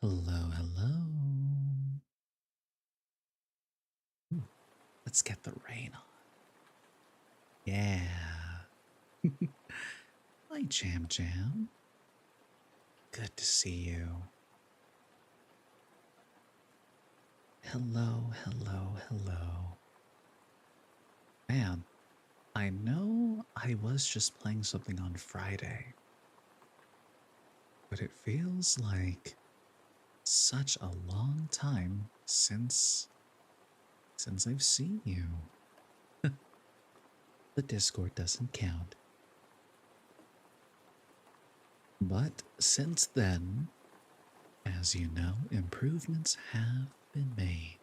Hello, hello. Ooh, let's get the rain on. Yeah. Hi, Jam Jam. Good to see you. Hello, hello, hello. Man, I know I was just playing something on Friday, but it feels like such a long time since I've seen you. The Discord doesn't count. But since then, as you know, improvements have been made.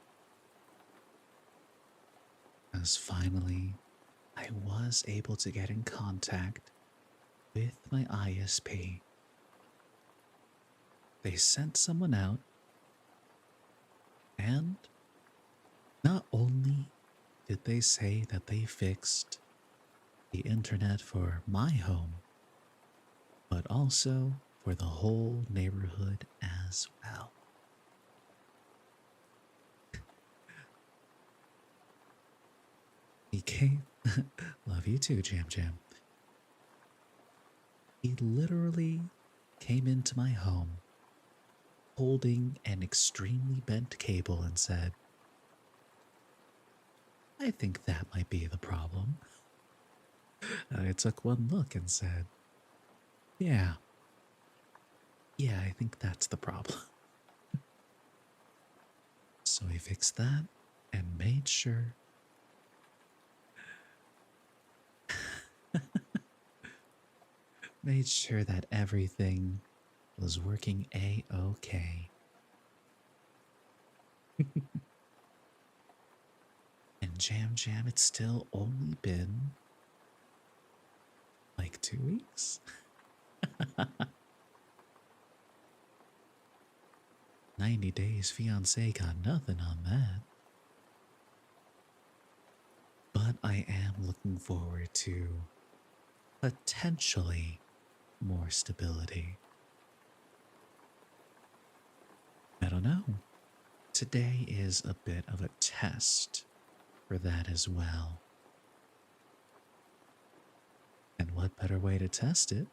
As finally, I was able to get in contact with my ISP. They sent someone out, and not only did they say that they fixed the internet for my home, but also for the whole neighborhood as well. He came, love you too, Jam Jam. He literally came into my home holding an extremely bent cable and said, I think that might be the problem. I took one look and said, yeah, yeah, I think that's the problem. So he fixed that and made sure. Made sure that everything was working a-okay. And Jam Jam, it's still only been like 2 weeks. 90 Days Fiancé got nothing on that. But I am looking forward to potentially more stability. I don't know. Today is a bit of a test for that as well. And what better way to test it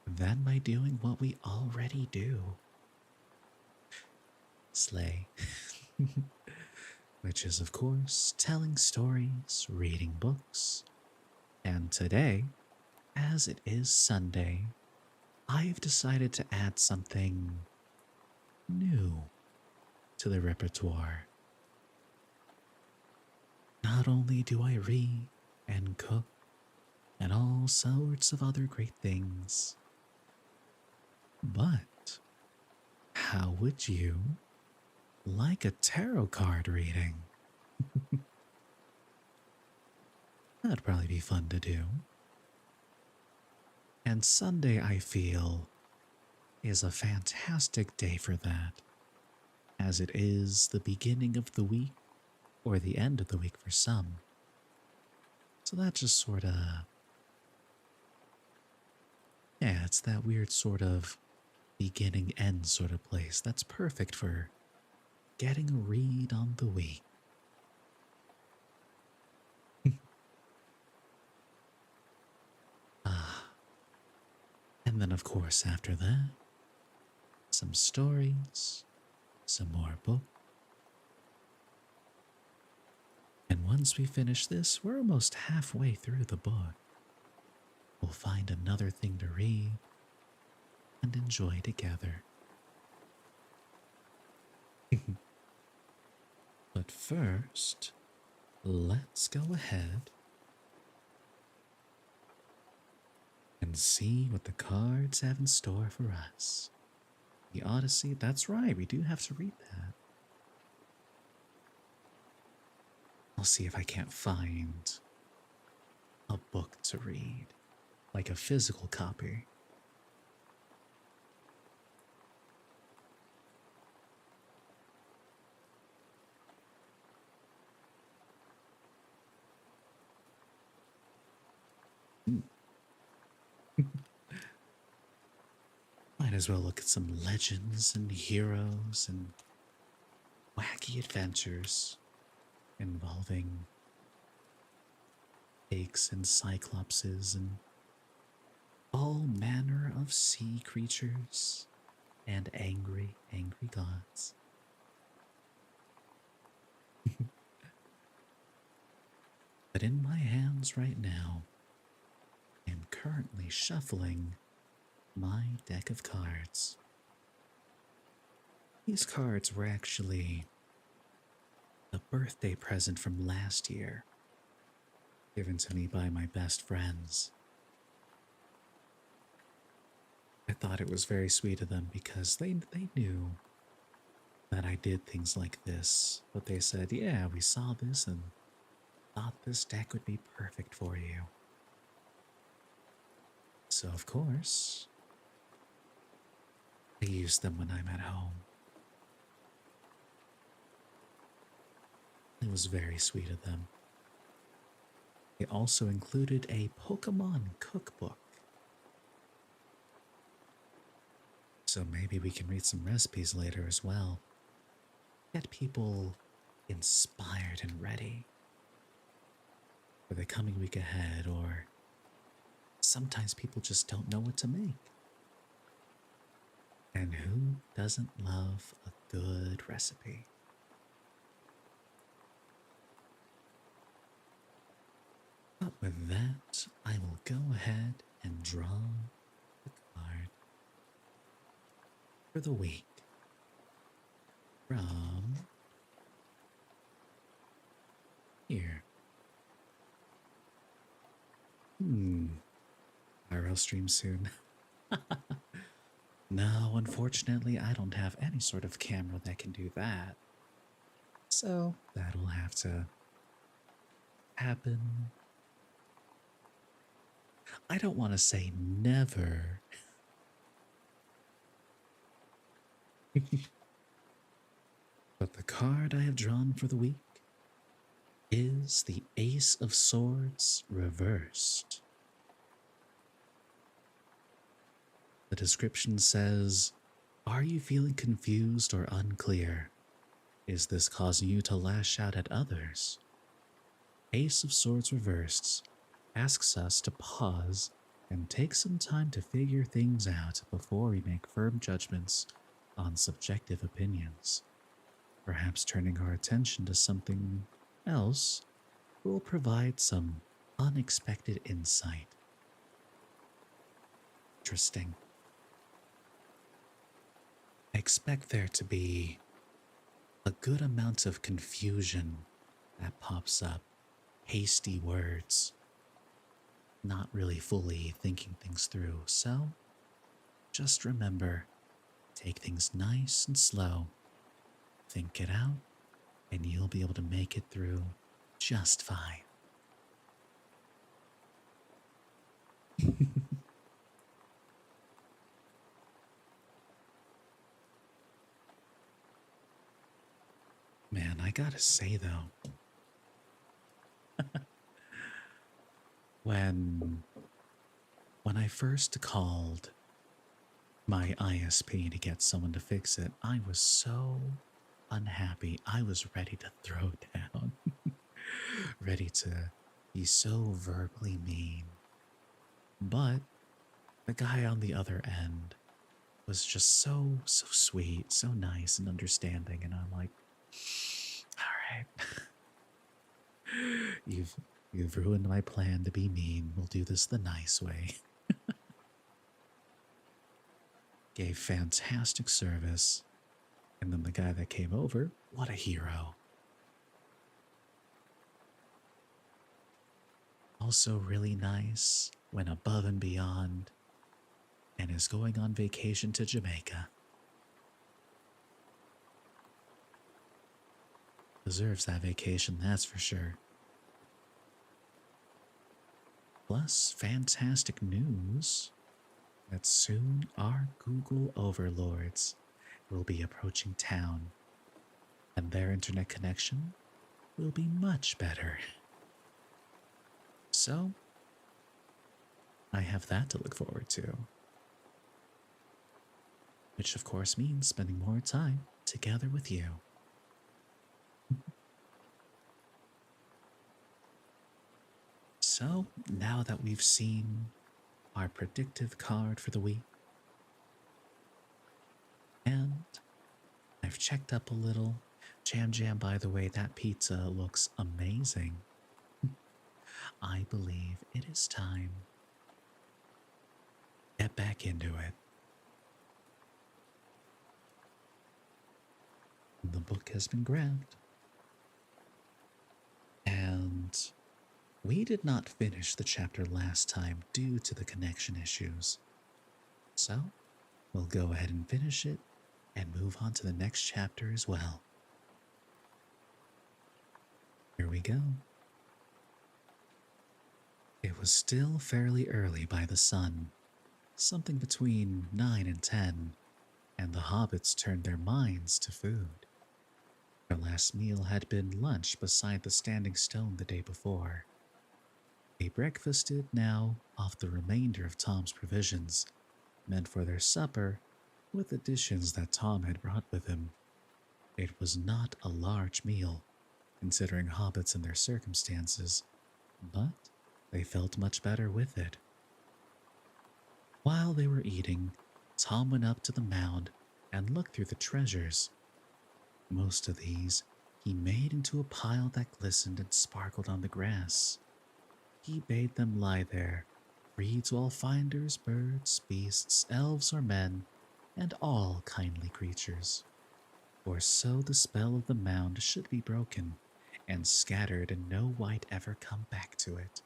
than by doing what we already do? Slay. Which is, of course, telling stories, reading books. And today, as it is Sunday, I've decided to add something new to the repertoire. Not only do I read and cook and all sorts of other great things, but how would you like a tarot card reading? That'd probably be fun to do. And Sunday, I feel, is a fantastic day for that, as it is the beginning of the week or the end of the week for some. So that just sort of, yeah, it's that weird sort of beginning end sort of place. That's perfect for getting a read on the week. Ah, and then of course after that, some stories, some more book. And once we finish this, we're almost halfway through the book. We'll find another thing to read and enjoy together. But first, let's go ahead and see what the cards have in store for us. The Odyssey, that's right, we do have to read that. I'll see if I can't find a book to read, like a physical copy. Might as well look at some legends and heroes and wacky adventures involving pigs and cyclopses and all manner of sea creatures and angry, angry gods. But in my hands right now, I'm currently shuffling my deck of cards. These cards were actually a birthday present from last year, given to me by my best friends. I thought it was very sweet of them because they knew that I did things like this, but they said, yeah, we saw this and thought this deck would be perfect for you. So, of course, I use them when I'm at home. It was very sweet of them. They also included a Pokemon cookbook. So maybe we can read some recipes later as well. Get people inspired and ready for the coming week ahead, or sometimes people just don't know what to make. And who doesn't love a good recipe? But with that, I will go ahead and draw the card for the week from here. IRL stream soon. No, unfortunately, I don't have any sort of camera that can do that. So that'll have to happen. I don't want to say never. But the card I have drawn for the week is the Ace of Swords reversed. The description says, are you feeling confused or unclear? Is this causing you to lash out at others? Ace of Swords reversed asks us to pause and take some time to figure things out before we make firm judgments on subjective opinions. Perhaps turning our attention to something else will provide some unexpected insight. Interesting. I expect there to be a good amount of confusion that pops up, hasty words, not really fully thinking things through. So just remember, take things nice and slow, think it out, and you'll be able to make it through just fine. Man, I gotta say though, when I first called my ISP to get someone to fix it, I was so unhappy. I was ready to throw down, ready to be so verbally mean. But the guy on the other end was just so sweet, so nice and understanding, and I'm like, all right. You've ruined my plan to be mean. We'll do this the nice way. Gave fantastic service. And then the guy that came over, what a hero. Also really nice, went above and beyond, and is going on vacation to Jamaica. Deserves that vacation, that's for sure. Plus, fantastic news that soon our Google overlords will be approaching town, and their internet connection will be much better. So, I have that to look forward to. which of course means spending more time together with you. So, now that we've seen our predictive card for the week, and I've checked up a little, Jam, by the way, that pizza looks amazing. I believe it is time to get back into it. The book has been grabbed, and we did not finish the chapter last time due to the connection issues. So, we'll go ahead and finish it and move on to the next chapter as well. Here we go. It was still fairly early by the sun, something between 9 and 10, and the hobbits turned their minds to food. Their last meal had been lunch beside the standing stone the day before. They breakfasted now off the remainder of Tom's provisions, meant for their supper, with additions that Tom had brought with him. It was not a large meal, considering hobbits and their circumstances, but they felt much better with it. While they were eating, Tom went up to the mound and looked through the treasures. Most of these he made into a pile that glistened and sparkled on the grass. He bade them lie there, free to all finders, birds, beasts, elves, or men, and all kindly creatures. For so the spell of the mound should be broken, and scattered, and no wight ever come back to it.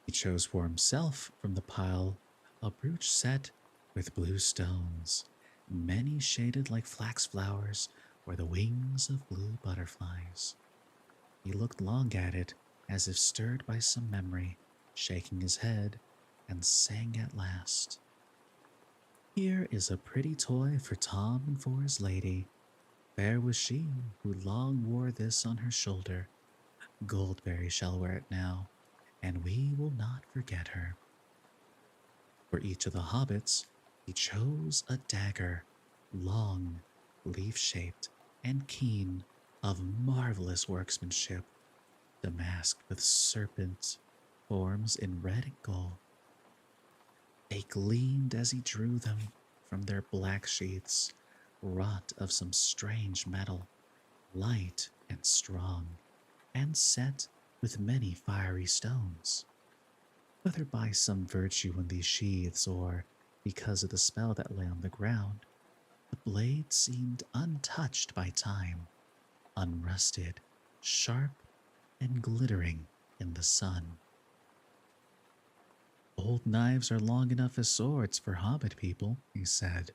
He chose for himself from the pile a brooch set with blue stones, many shaded like flax flowers or the wings of blue butterflies. He looked long at it, as if stirred by some memory, shaking his head, and sang at last, "Here is a pretty toy for Tom and for his lady. Fair was she who long wore this on her shoulder. Goldberry shall wear it now, and we will not forget her." For each of the hobbits, he chose a dagger, long, leaf-shaped, and keen, of marvelous workmanship, damasked with serpent forms in red and gold. They gleamed as he drew them from their black sheaths, wrought of some strange metal, light and strong, and set with many fiery stones. Whether by some virtue in these sheaths or because of the spell that lay on the ground, the blade seemed untouched by time, unrusted, sharp, and glittering in the sun. "Old knives are long enough as swords for hobbit people," he said.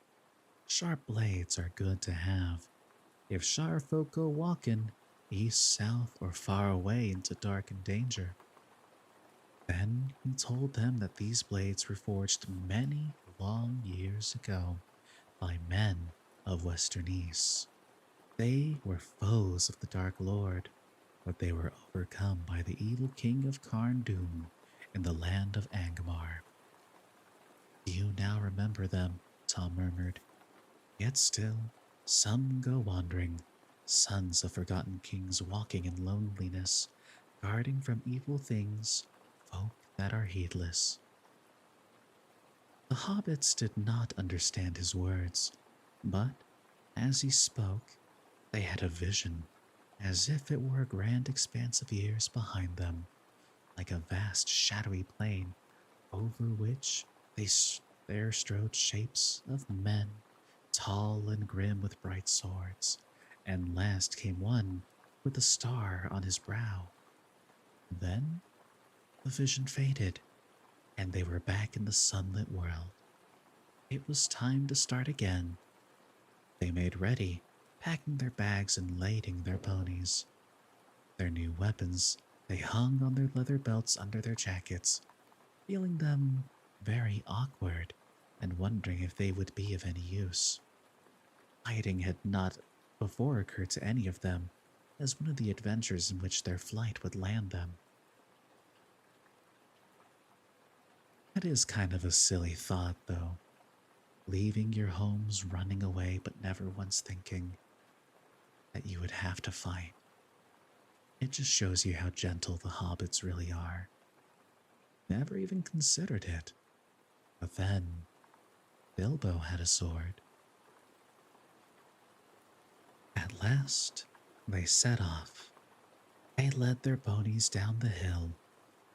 "Sharp blades are good to have. If shire folk go walking, east, south, or far away into dark and danger." Then he told them that these blades were forged many long years ago by men of Western East. They were foes of the Dark Lord, but they were overcome by the evil king of Carn Dûm in the land of Angmar. "Do you now remember them?" Tom murmured. "Yet still, some go wandering, sons of forgotten kings walking in loneliness, guarding from evil things, folk that are heedless." The hobbits did not understand his words, but as he spoke, they had a vision, as if it were a grand expanse of years behind them, like a vast shadowy plain over which there strode shapes of men, tall and grim with bright swords, and last came one with a star on his brow. Then the vision faded, and they were back in the sunlit world. It was time to start again. They made ready, packing their bags and lading their ponies. Their new weapons they hung on their leather belts under their jackets, feeling them very awkward and wondering if they would be of any use. Hiding had not before occurred to any of them as one of the adventures in which their flight would land them. That is kind of a silly thought, though. leaving your homes running away but never once thinking that you would have to fight. It just shows you how gentle the hobbits really are. Never even considered it. But then, Bilbo had a sword. At last, they set off. They led their ponies down the hill,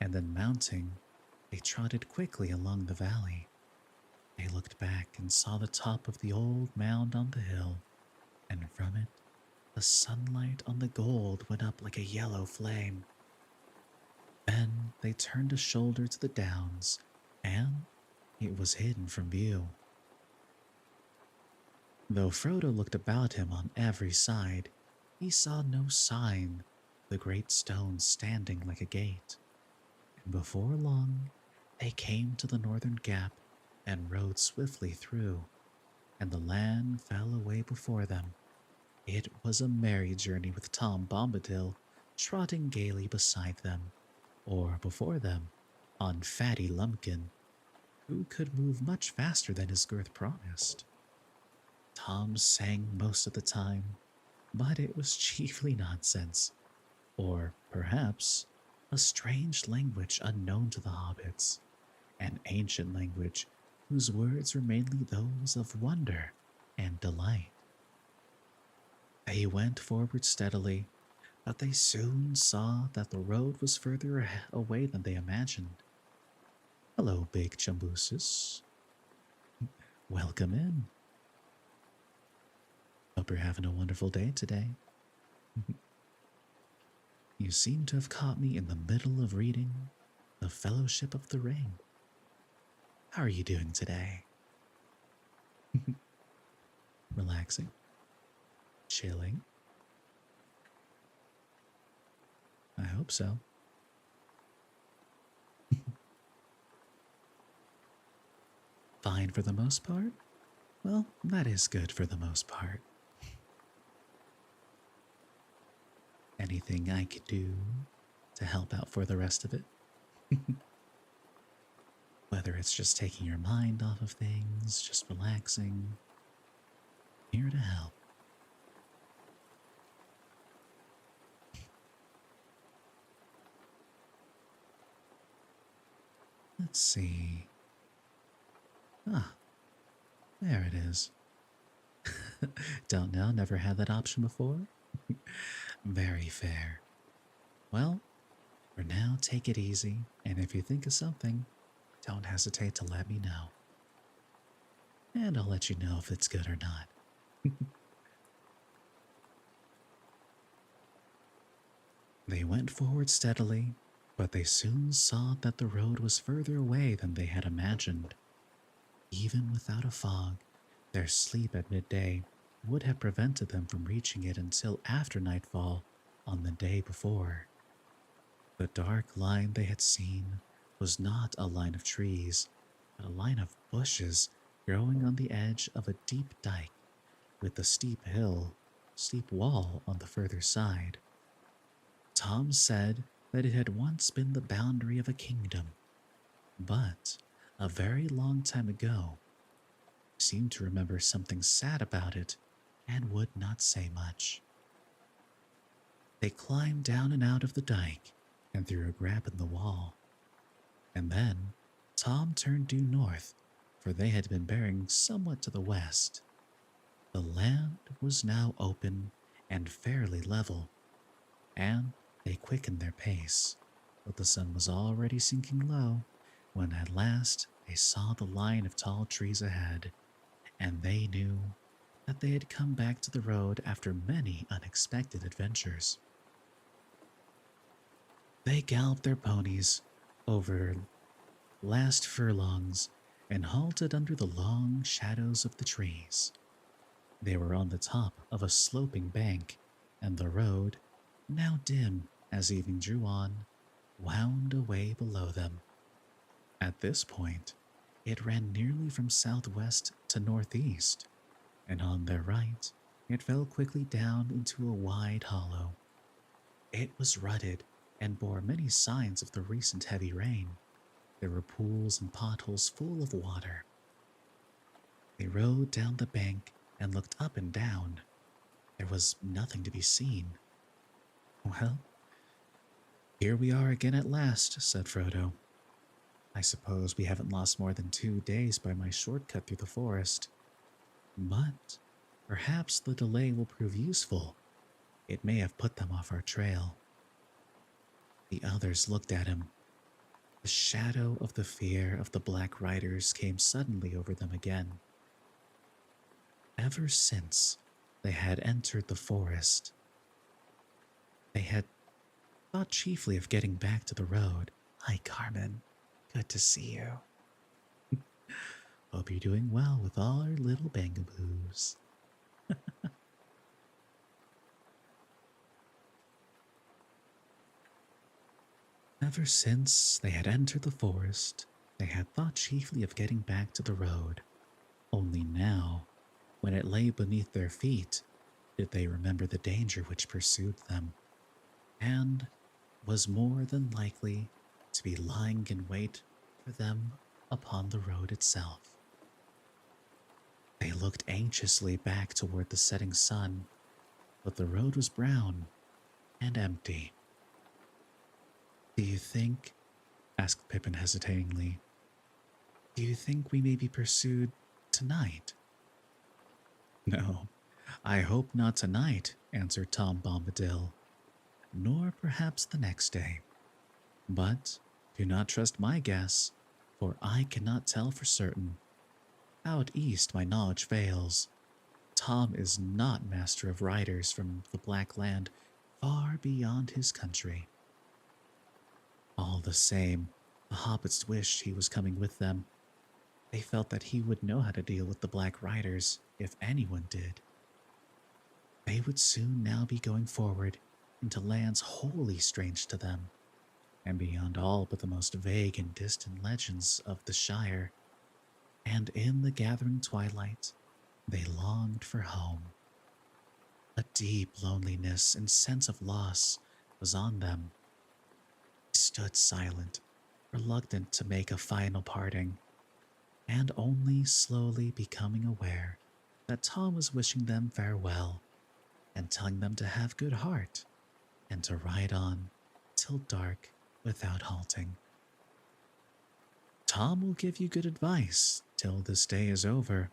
and then mounting, they trotted quickly along the valley. They looked back and saw the top of the old mound on the hill, and from it, the sunlight on the gold went up like a yellow flame. Then they turned a shoulder to the downs, and it was hidden from view. Though Frodo looked about him on every side, he saw no sign, the great stone standing like a gate. And before long, they came to the northern gap and rode swiftly through, and the land fell away before them. It was a merry journey with Tom Bombadil trotting gaily beside them, or before them, on Fatty Lumpkin, who could move much faster than his girth promised. Tom sang most of the time, but it was chiefly nonsense, or perhaps a strange language unknown to the hobbits, an ancient language whose words were mainly those of wonder and delight. They went forward steadily, but they soon saw that the road was further away than they imagined. Hello, Big Chumbusis. Welcome in. Hope you're having a wonderful day today. You seem to have caught me in the middle of reading The Fellowship of the Ring. How are you doing today? Relaxing? Chilling? I hope so. Fine for the most part? Well, that is good for the most part. Anything I could do to help out for the rest of it? Whether it's just taking your mind off of things, just relaxing, here to help. Let's see. Ah, there it is. Don't know, never had that option before? Very fair. Well, for now, take it easy, and if you think of something, don't hesitate to let me know. And I'll let you know if it's good or not. They went forward steadily, but they soon saw that the road was further away than they had imagined. Even without a fog, their sleep at midday would have prevented them from reaching it until after nightfall on the day before. The dark line they had seen was not a line of trees, but a line of bushes growing on the edge of a deep dike with a steep wall on the further side. Tom said that it had once been the boundary of a kingdom, but a very long time ago, he seemed to remember something sad about it and would not say much. They climbed down and out of the dike and through a gap in the wall, and then Tom turned due north, for they had been bearing somewhat to the west. The land was now open and fairly level, and they quickened their pace, but the sun was already sinking low when at last they saw the line of tall trees ahead, and they knew that they had come back to the road after many unexpected adventures. They galloped their ponies over last furlongs and halted under the long shadows of the trees. They were on the top of a sloping bank, and the road, now dim as evening drew on, wound away below them. At this point, it ran nearly from southwest to northeast, and on their right, it fell quickly down into a wide hollow. It was rutted and bore many signs of the recent heavy rain. There were pools and potholes full of water. They rode down the bank and looked up and down. There was nothing to be seen. Well, here we are again at last, said Frodo. I suppose we haven't lost more than 2 days by my shortcut through the forest. But perhaps the delay will prove useful. It may have put them off our trail. The others looked at him. The shadow of the fear of the Black Riders came suddenly over them again. Ever since they had entered the forest, they had thought chiefly of getting back to the road. Hi, Carmen. Good to see you. Hope you're doing well with all our little bangaboos. Ever since they had entered the forest, they had thought chiefly of getting back to the road. Only now, when it lay beneath their feet, did they remember the danger which pursued them, and was more than likely to be lying in wait for them upon the road itself. They looked anxiously back toward the setting sun, but the road was brown and empty. Do you think, asked Pippin hesitatingly, do you think we may be pursued tonight? No, I hope not tonight, answered Tom Bombadil, nor perhaps the next day. But do not trust my guess, for I cannot tell for certain. Out east my knowledge fails. Tom is not master of riders from the Black Land far beyond his country. All the same, the hobbits wished he was coming with them. They felt that he would know how to deal with the Black Riders, if anyone did. They would soon now be going forward into lands wholly strange to them, and beyond all but the most vague and distant legends of the Shire. And in the gathering twilight, they longed for home. A deep loneliness and sense of loss was on them. They stood silent, reluctant to make a final parting, and only slowly becoming aware that Tom was wishing them farewell and telling them to have good heart and to ride on till dark without halting. Tom will give you good advice till this day is over.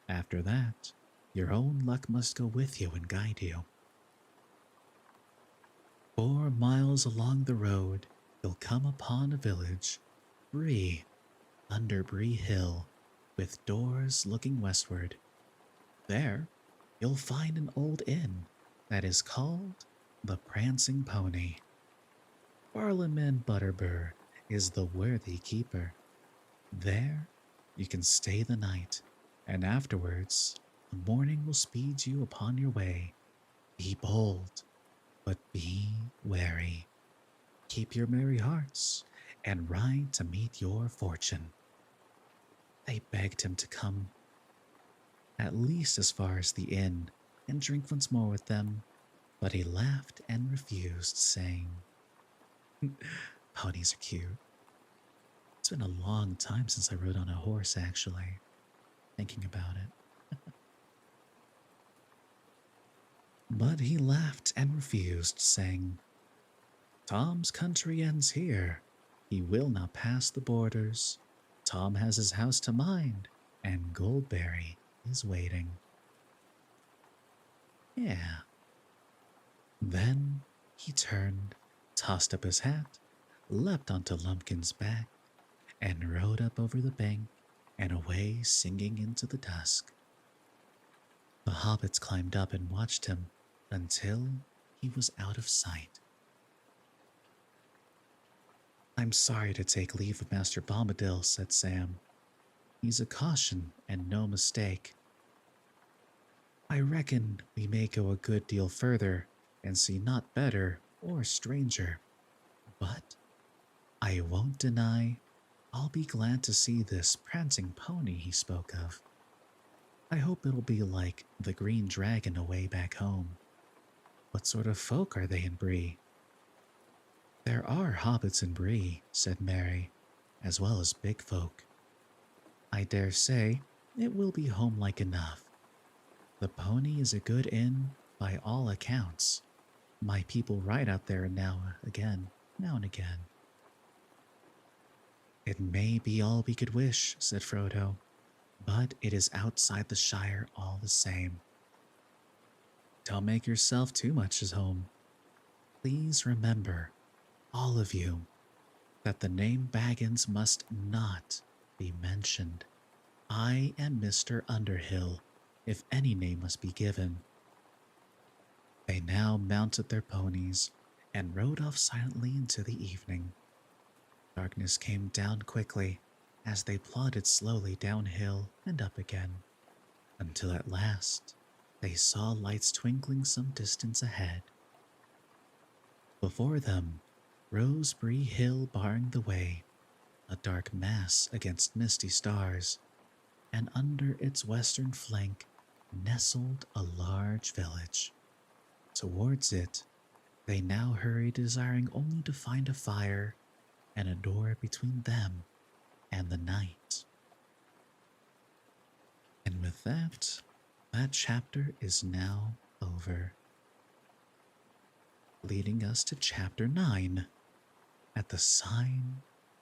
After that, your own luck must go with you and guide you. 4 miles along the road, you'll come upon a village, Bree, under Bree Hill, with doors looking westward. There, you'll find an old inn that is called the Prancing Pony. Barliman Butterbur is the worthy keeper. There, you can stay the night, and afterwards, the morning will speed you upon your way. Be bold, but be wary. Keep your merry hearts, and ride to meet your fortune. They begged him to come at least as far as the inn and drink once more with them, but he laughed and refused, saying, Ponies are cute. It's been a long time since I rode on a horse, actually, thinking about it. But he laughed and refused, saying, Tom's country ends here. He will not pass the borders. Tom has his house to mind, and Goldberry is waiting. Yeah. Then he turned, tossed up his hat, leapt onto Lumpkin's back, and rode up over the bank and away singing into the dusk. The hobbits climbed up and watched him until he was out of sight. I'm sorry to take leave of Master Bombadil, said Sam. He's a caution and no mistake. I reckon we may go a good deal further and see naught better or stranger. But I won't deny I'll be glad to see this prancing pony he spoke of. I hope it'll be like the Green Dragon away back home. What sort of folk are they in Bree? There are hobbits in Bree, said Mary, as well as big folk. I dare say it will be home-like enough. The pony is a good inn by all accounts. My people ride out there now and again. It may be all we could wish, said Frodo, but it is outside the Shire all the same. Don't make yourself too much at home. Please remember, all of you, that the name Baggins must not be mentioned. I am Mr. Underhill, if any name must be given. They now mounted their ponies and rode off silently into the evening. Darkness came down quickly as they plodded slowly downhill and up again, until at last they saw lights twinkling some distance ahead. Before them rose Bree Hill barring the way, a dark mass against misty stars, and under its western flank nestled a large village. Towards it they now hurried, desiring only to find a fire and a door between them and the night. And with that, that chapter is now over, leading us to chapter 9, at the sign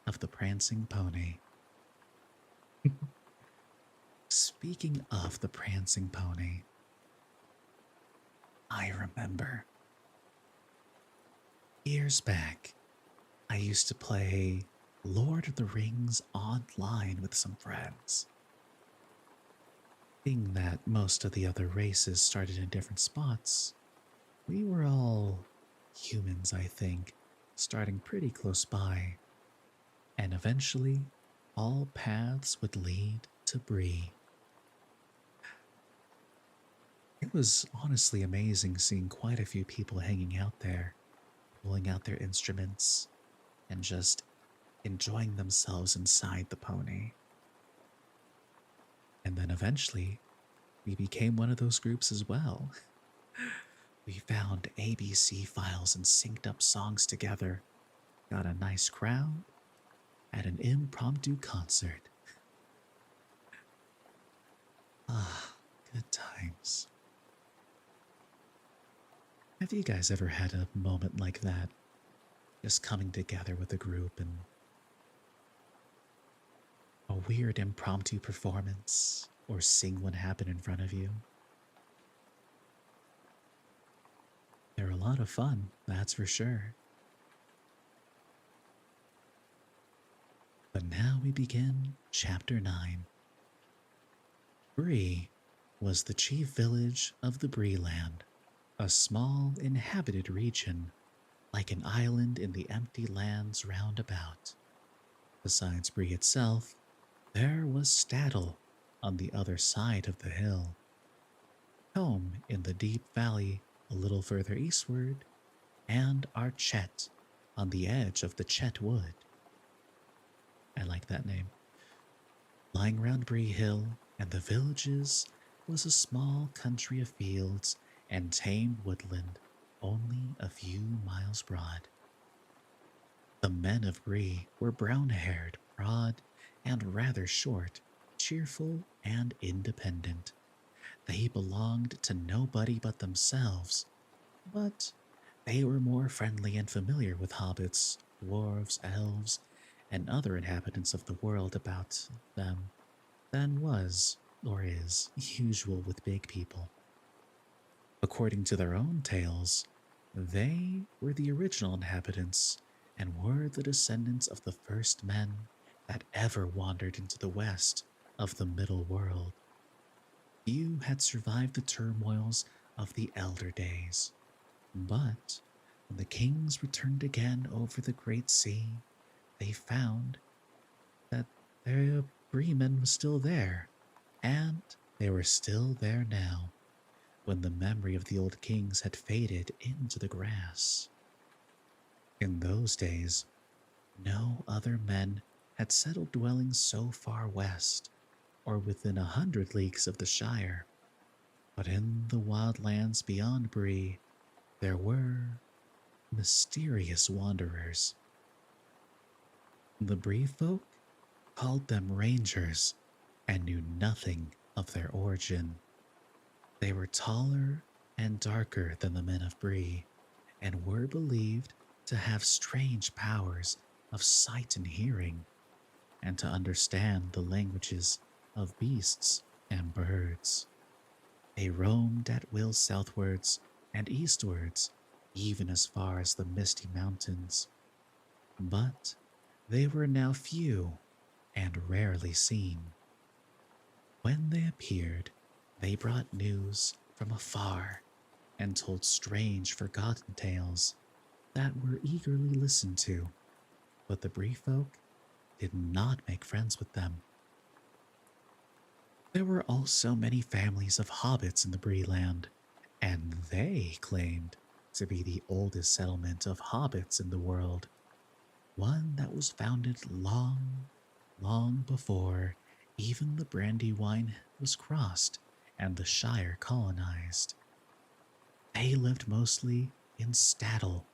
of the prancing pony. Speaking of the prancing pony, I remember years back, I used to play Lord of the Rings online with some friends. Being that most of the other races started in different spots, we were all humans, I think, starting pretty close by, and eventually all paths would lead to Bree. It was honestly amazing seeing quite a few people hanging out there, pulling out their instruments, and just enjoying themselves inside the pony. And then eventually, we became one of those groups as well. We found ABC files and synced up songs together, got a nice crowd at an impromptu concert. Ah, good times. Have you guys ever had a moment like that? Just coming together with a group and a weird impromptu performance, or seeing what happened in front of you? They're a lot of fun, that's for sure. But now we begin chapter 9. Bree was the chief village of the Bree land, a small inhabited region, like an island in the empty lands round about. Besides Bree itself, there was Staddle on the other side of the hill, home in the deep valley a little further eastward, and Archet on the edge of the Chet Wood. I like that name. Lying round Bree Hill and the villages was a small country of fields and tame woodland only a few miles broad. The men of Bree were brown-haired, broad, and rather short, cheerful and independent. They belonged to nobody but themselves, but they were more friendly and familiar with hobbits, dwarves, elves, and other inhabitants of the world about them than was, or is, usual with big people. According to their own tales, they were the original inhabitants and were the descendants of the first men that ever wandered into the west of the middle world. Few had survived the turmoils of the elder days, but when the kings returned again over the great sea, they found that their Bremen was still there, and they were still there now, when the memory of the old kings had faded into the grass. In those days, no other men had settled dwellings so far west, or within 100 leagues of the Shire, but in the wild lands beyond Bree, there were mysterious wanderers. The Bree folk called them rangers, and knew nothing of their origin. They were taller and darker than the men of Bree, and were believed to have strange powers of sight and hearing, and to understand the languages of beasts and birds. They roamed at will southwards and eastwards, even as far as the misty mountains. But they were now few and rarely seen. When they appeared, they brought news from afar and told strange, forgotten tales that were eagerly listened to, but the Bree folk did not make friends with them. There were also many families of hobbits in the Bree land, and they claimed to be the oldest settlement of hobbits in the world, one that was founded long, long before even the Brandywine was crossed and the Shire colonized. They lived mostly in Staddle,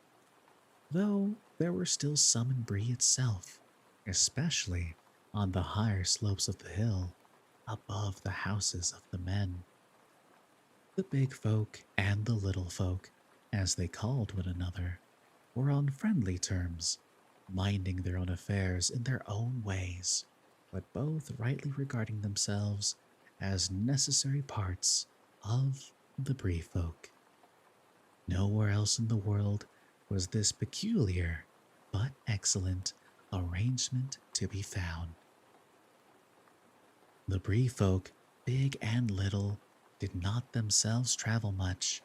though there were still some in Bree itself, especially on the higher slopes of the hill above the houses of the men. The big folk and the little folk, as they called one another, were on friendly terms, minding their own affairs in their own ways, but both rightly regarding themselves as necessary parts of the Bree folk. Nowhere else in the world was this peculiar but excellent arrangement to be found. The Bree folk, big and little, did not themselves travel much,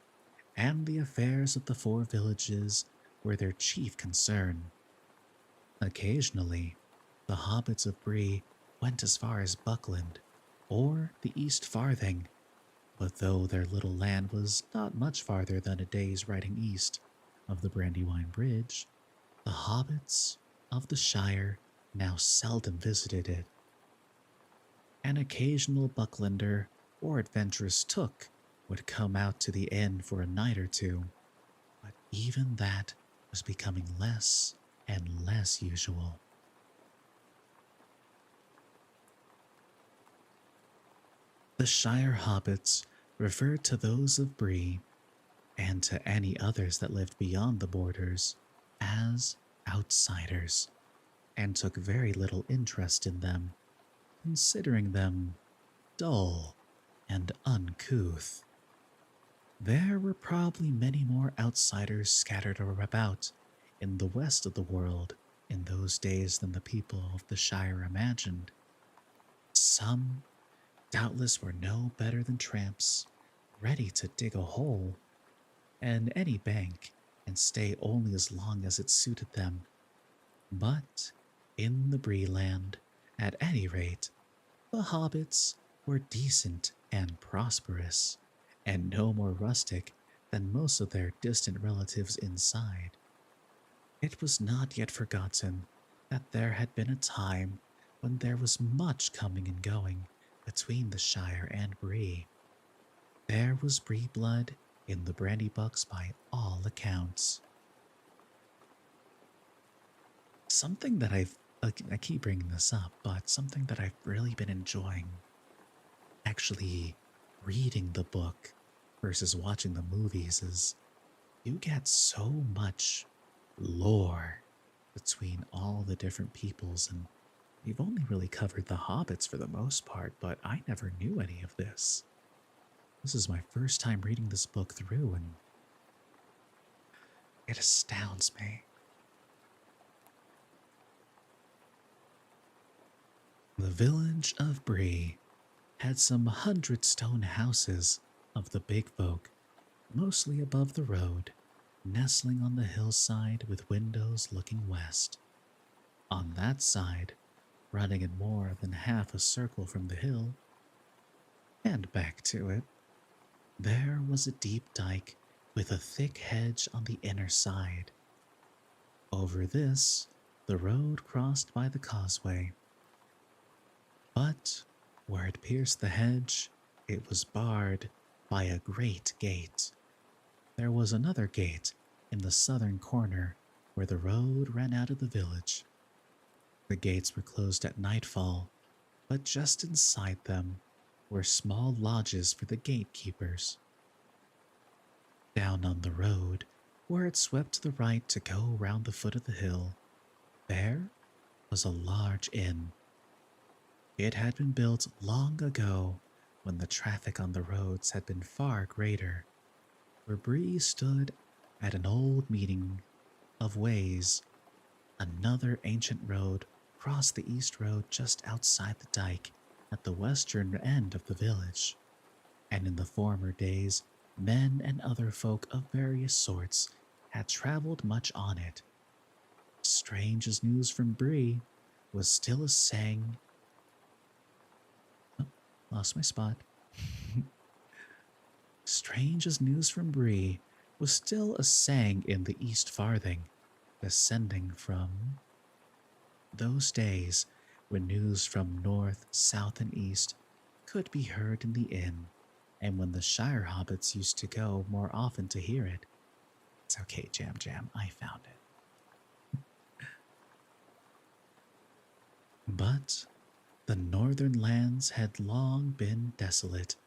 and the affairs of the four villages were their chief concern. Occasionally, the hobbits of Bree went as far as Buckland or the East Farthing, but though their little land was not much farther than a day's riding east of the Brandywine Bridge, the hobbits of the Shire now seldom visited it. An occasional Bucklander or adventurous Took would come out to the inn for a night or two, but even that was becoming less and less usual. The Shire hobbits referred to those of Bree, and to any others that lived beyond the borders, as outsiders, and took very little interest in them, considering them dull and uncouth. There were probably many more outsiders scattered about in the west of the world in those days than the people of the Shire imagined. Some doubtless were no better than tramps, ready to dig a hole in any bank and stay only as long as it suited them. But in the Bree land, at any rate, the hobbits were decent and prosperous, and no more rustic than most of their distant relatives inside. It was not yet forgotten that there had been a time when there was much coming and going between the Shire and Bree. There was Bree blood in the Brandybucks by all accounts. Something that I keep bringing this up, but something that I've really been enjoying actually reading the book versus watching the movies is you get so much lore between all the different peoples, and we've only really covered the hobbits for the most part, but I never knew any of this. This is my first time reading this book through, and it astounds me. The village of Bree had some 100 stone houses of the big folk, mostly above the road, nestling on the hillside with windows looking west. On that side, running in more than half a circle from the hill, and back to it, there was a deep dike with a thick hedge on the inner side. Over this, the road crossed by the causeway. But where it pierced the hedge, it was barred by a great gate. There was another gate in the southern corner where the road ran out of the village. The gates were closed at nightfall, but just inside them were small lodges for the gatekeepers. Down on the road, where it swept to the right to go round the foot of the hill, there was a large inn. It had been built long ago when the traffic on the roads had been far greater, where Bree stood at an old meeting of ways. Another ancient road crossed the east road just outside the dike at the western end of the village, and in the former days, men and other folk of various sorts had traveled much on it. Strange as news from Bree was still a saying. Oh, lost my spot. Strange as news from Bree was still a saying in the East Farthing, descending from those days when news from north, south, and east could be heard in the inn, and when the Shire hobbits used to go more often to hear it. It's okay, Jam Jam, I found it. But the northern lands had long been desolate,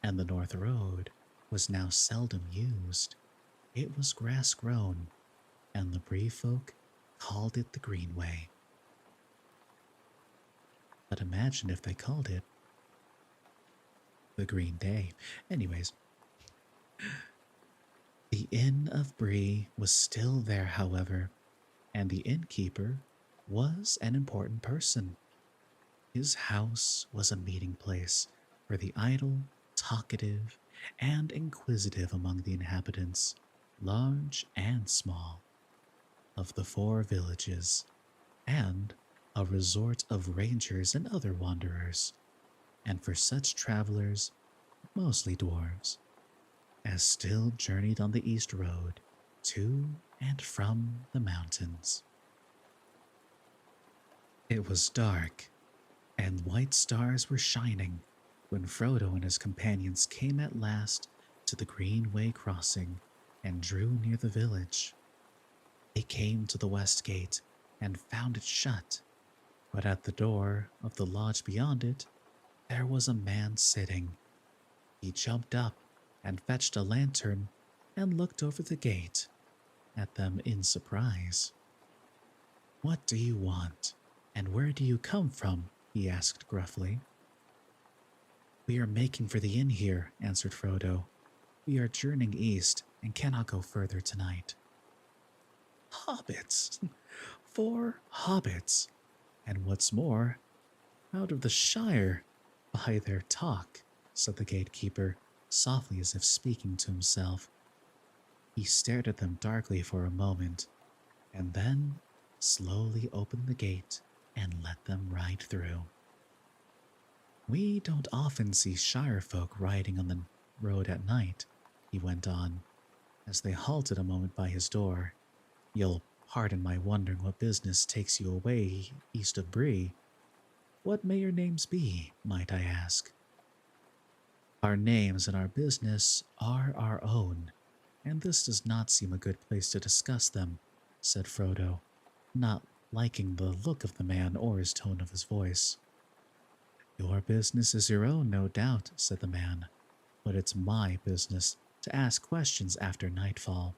and the North Road was now seldom used. It was grass grown, and the Bree folk called it the Greenway. But imagine if they called it the Green Day. Anyways, the Inn of Bree was still there, however, and the innkeeper was an important person. His house was a meeting place for the idle, talkative, and inquisitive among the inhabitants, large and small, of the four villages, and a resort of rangers and other wanderers, and for such travelers, mostly dwarves, as still journeyed on the east road to and from the mountains. It was dark, and white stars were shining when Frodo and his companions came at last to the Greenway crossing and drew near the village. They came to the west gate and found it shut, but at the door of the lodge beyond it, there was a man sitting. He jumped up and fetched a lantern and looked over the gate at them in surprise. "What do you want, and where do you come from?" he asked gruffly. "We are making for the inn here," answered Frodo. "We are journeying east and cannot go further tonight." "Hobbits! 4 hobbits! And what's more, out of the Shire, by their talk," said the gatekeeper, softly as if speaking to himself. He stared at them darkly for a moment, and then slowly opened the gate and let them ride through. "We don't often see Shire folk riding on the road at night," he went on, as they halted a moment by his door. "You'll pardon my wondering what business takes you away east of Bree. What may your names be, might I ask?" "Our names and our business are our own, and this does not seem a good place to discuss them," said Frodo, not liking the look of the man or his tone of his voice. "Your business is your own, no doubt," said the man, "but it's my business to ask questions after nightfall."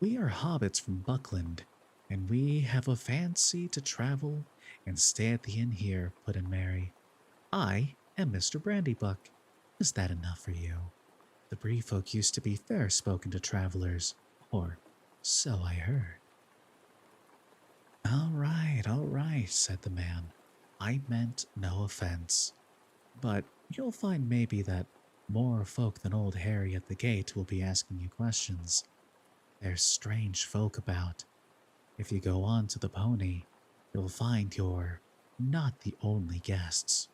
"We are hobbits from Buckland, and we have a fancy to travel and stay at the inn here," put in Mary. "I am Mr. Brandybuck. Is that enough for you? The Bree folk used to be fair spoken to travelers, or so I heard." All right," said the man. "I meant no offense. But you'll find maybe that more folk than old Harry at the gate will be asking you questions. There's strange folk about. If you go on to the pony, you'll find you're not the only guests."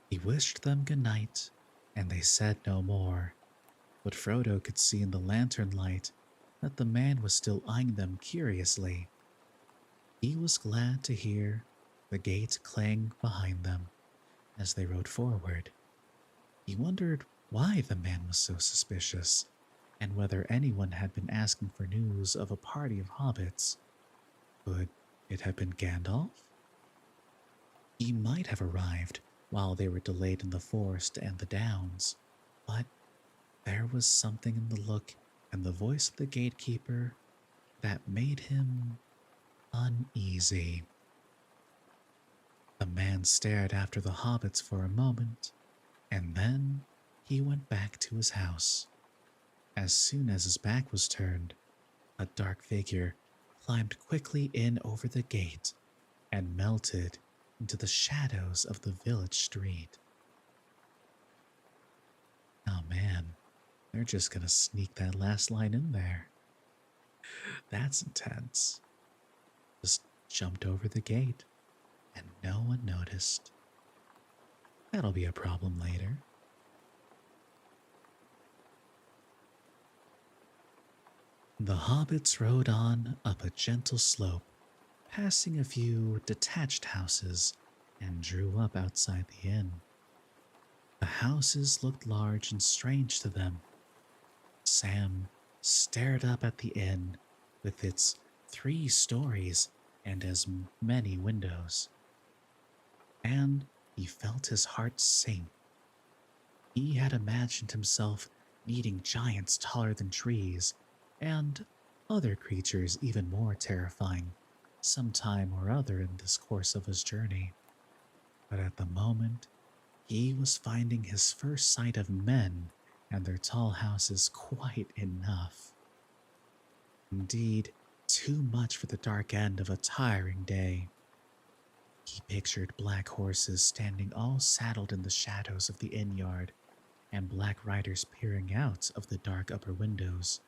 He wished them good night, and they said no more, but Frodo could see in the lantern light that the man was still eyeing them curiously. He was glad to hear the gate clang behind them as they rode forward. He wondered why the man was so suspicious, and whether anyone had been asking for news of a party of hobbits. Could it have been Gandalf? He might have arrived while they were delayed in the forest and the downs, but there was something in the look and the voice of the gatekeeper that made him uneasy. The man stared after the hobbits for a moment, and then he went back to his house. As soon as his back was turned, a dark figure climbed quickly in over the gate and melted into the shadows of the village street. Oh man, they're just gonna sneak that last line in there. That's intense. Just jumped over the gate and no one noticed. That'll be a problem later. The hobbits rode on up a gentle slope, passing a few detached houses, and drew up outside the inn. The houses looked large and strange to them. Sam stared up at the inn with its 3 stories and as many windows, and he felt his heart sink. He had imagined himself meeting giants taller than trees and other creatures even more terrifying sometime or other in this course of his journey. But at the moment, he was finding his first sight of men and their tall houses quite enough. Indeed, too much for the dark end of a tiring day. He pictured black horses standing all saddled in the shadows of the inn yard, and black riders peering out of the dark upper windows.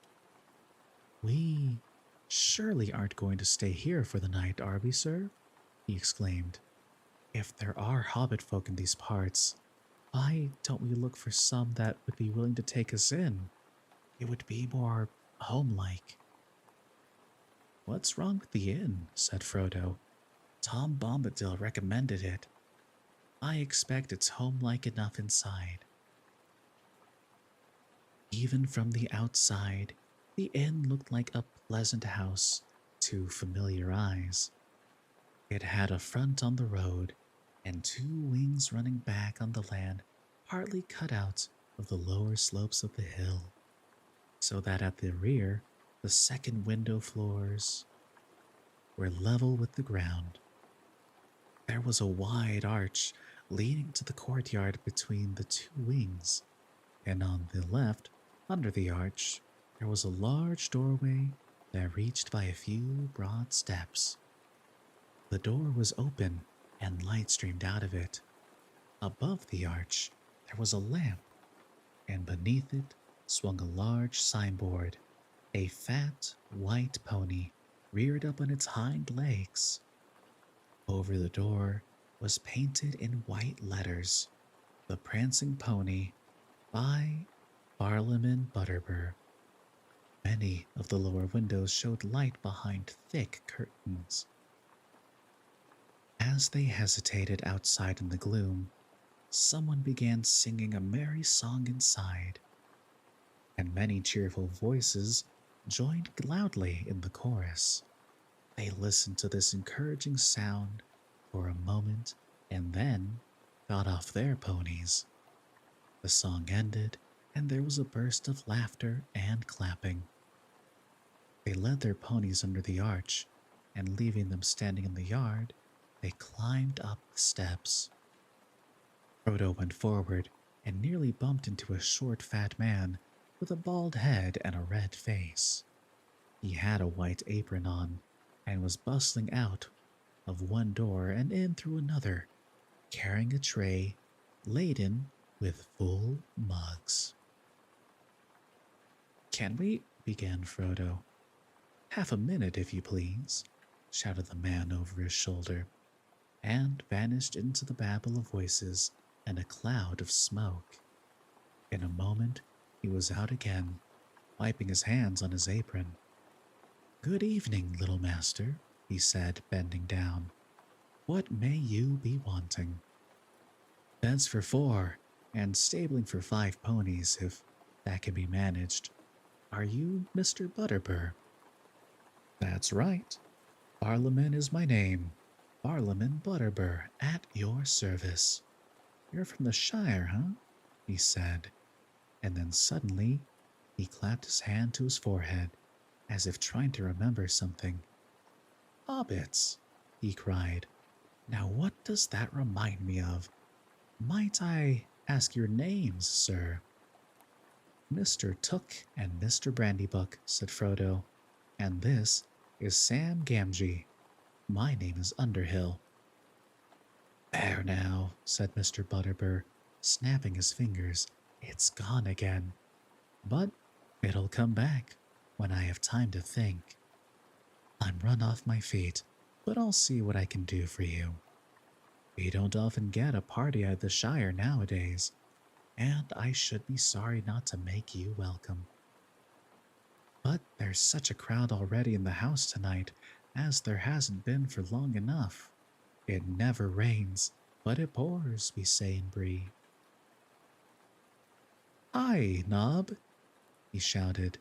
"We surely aren't going to stay here for the night, are we, sir?" he exclaimed. "If there are hobbit folk in these parts, why don't we look for some that would be willing to take us in? It would be more home-like." "What's wrong with the inn?" said Frodo. "Tom Bombadil recommended it. I expect it's home-like enough inside." Even from the outside, the inn looked like a pleasant house to familiar eyes. It had a front on the road and 2 wings running back on the land partly cut out of the lower slopes of the hill, so that at the rear the second window floors were level with the ground. There was a wide arch leading to the courtyard between the 2 wings, and on the left, under the arch, there was a large doorway that reached by a few broad steps. The door was open and light streamed out of it. Above the arch, there was a lamp, and beneath it swung a large signboard. A fat, white pony reared up on its hind legs. Over the door was painted in white letters, "The Prancing Pony by Barlaman Butterbur." Many of the lower windows showed light behind thick curtains. As they hesitated outside in the gloom, someone began singing a merry song inside, and many cheerful voices joined loudly in the chorus. They listened to this encouraging sound for a moment and then got off their ponies. The song ended, and there was a burst of laughter and clapping. They led their ponies under the arch, and leaving them standing in the yard, they climbed up the steps. Frodo went forward and nearly bumped into a short, fat man with a bald head and a red face. He had a white apron on and was bustling out of one door and in through another, carrying a tray laden with full mugs. "Can we?" began Frodo. "Half a minute, if you please," shouted the man over his shoulder, and vanished into the babble of voices and a cloud of smoke. In a moment, he was out again, wiping his hands on his apron. "Good evening, little master," he said, bending down. "What may you be wanting?" "Beds for 4, and stabling for 5 ponies, if that can be managed. Are you Mr. Butterbur?" "That's right. Barlaman is my name. Barlaman Butterbur at your service. You're from the Shire, huh? He said, and then suddenly he clapped his hand to his forehead as if trying to remember something. Hobbits, he cried. Now what does that remind me of? Might I ask your names, sir? Mr. Took and Mr. Brandybuck, said Frodo, and this is Sam Gamgee. My name is Underhill. There now, said Mr. Butterbur, snapping his fingers. It's gone again. But it'll come back when I have time to think. I'm run off my feet, but I'll see what I can do for you. We don't often get a party at the Shire nowadays, and I should be sorry not to make you welcome. But there's such a crowd already in the house tonight, as there hasn't been for long enough. It never rains, but it pours, we say in Bree. Hi, Nob, he shouted.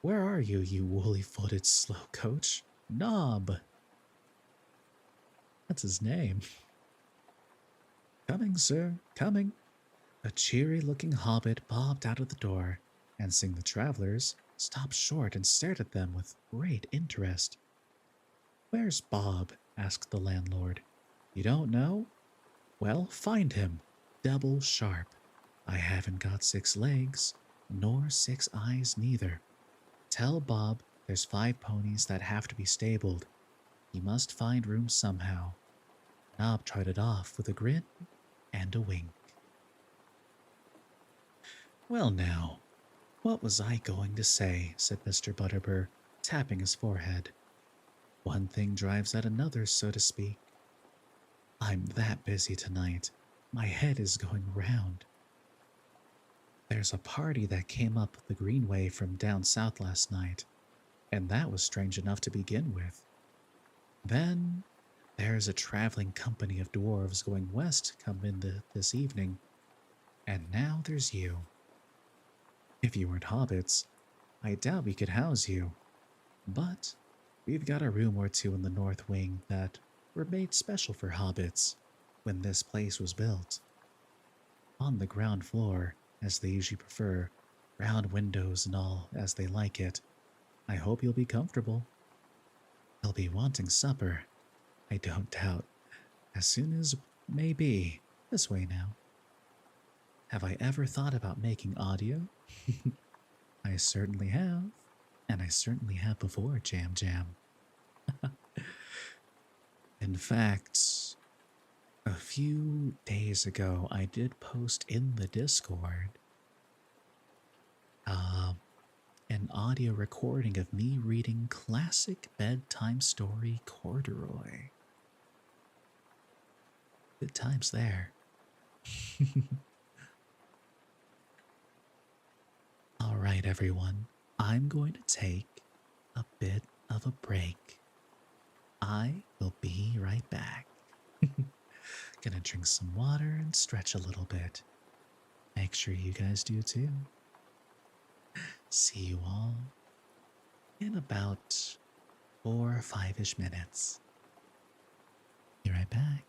Where are you, you woolly-footed slowcoach? Nob. That's his name. Coming, sir, coming. A cheery-looking hobbit bobbed out of the door, and seeing the travelers, stopped short and stared at them with great interest. Where's Bob? Asked the landlord. You don't know? Well, find him. Double sharp. I haven't got 6 legs, nor 6 eyes neither. Tell Bob there's 5 ponies that have to be stabled. He must find room somehow. Nob trotted off with a grin and a wink. Well now, what was I going to say, said Mr. Butterbur, tapping his forehead. One thing drives at another, so to speak. I'm that busy tonight, my head is going round. There's a party that came up the Greenway from down south last night, and that was strange enough to begin with. Then there's a traveling company of dwarves going west come in this evening, and now there's you. If you weren't hobbits, I doubt we could house you, but we've got a room or 2 in the north wing that were made special for hobbits when this place was built. On the ground floor, as they usually prefer, round windows and all as they like it. I hope you'll be comfortable. They'll be wanting supper, I don't doubt, as soon as may be. This way now. Have I ever thought about making audio? I certainly have, and I certainly have before, Jam Jam. In fact, a few days ago, I did post in the Discord an audio recording of me reading classic bedtime story Corduroy. Good times there. All right, everyone. I'm going to take a bit of a break. I will be right back. Gonna drink some water and stretch a little bit. Make sure you guys do too. See you all in about 4 or 5-ish minutes. Be right back.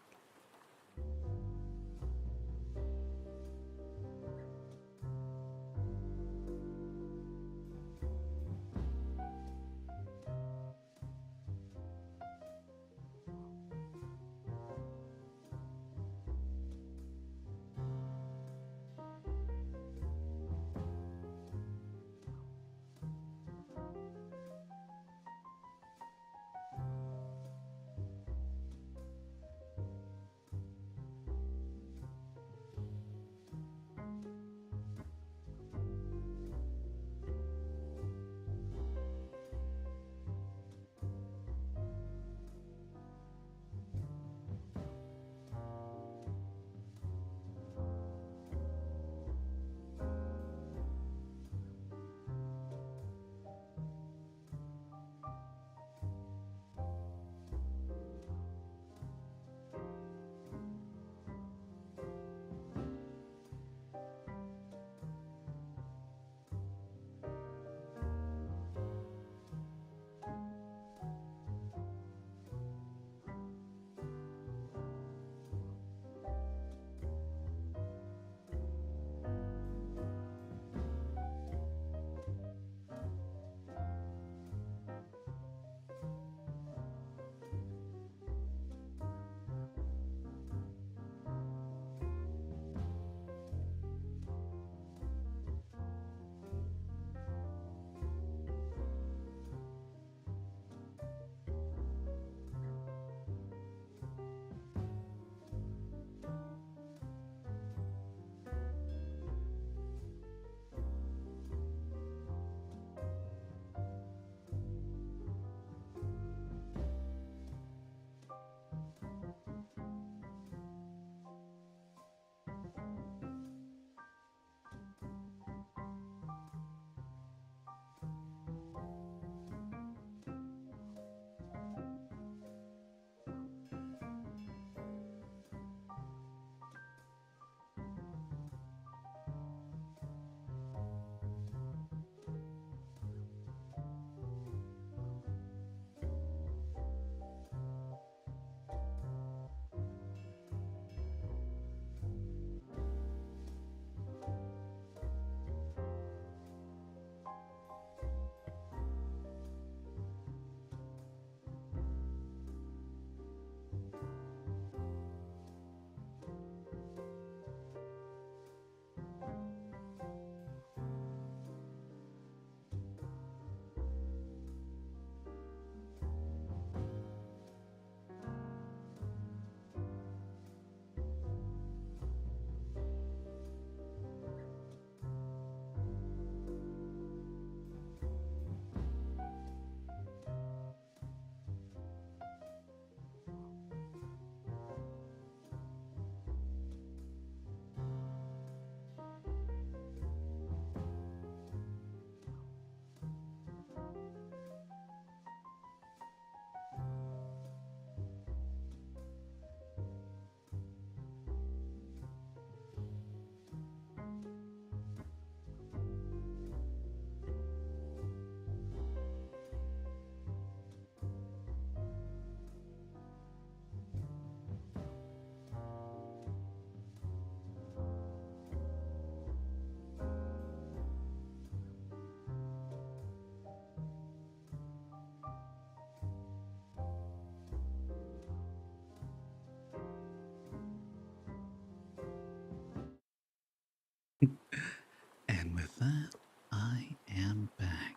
And with that, I am back.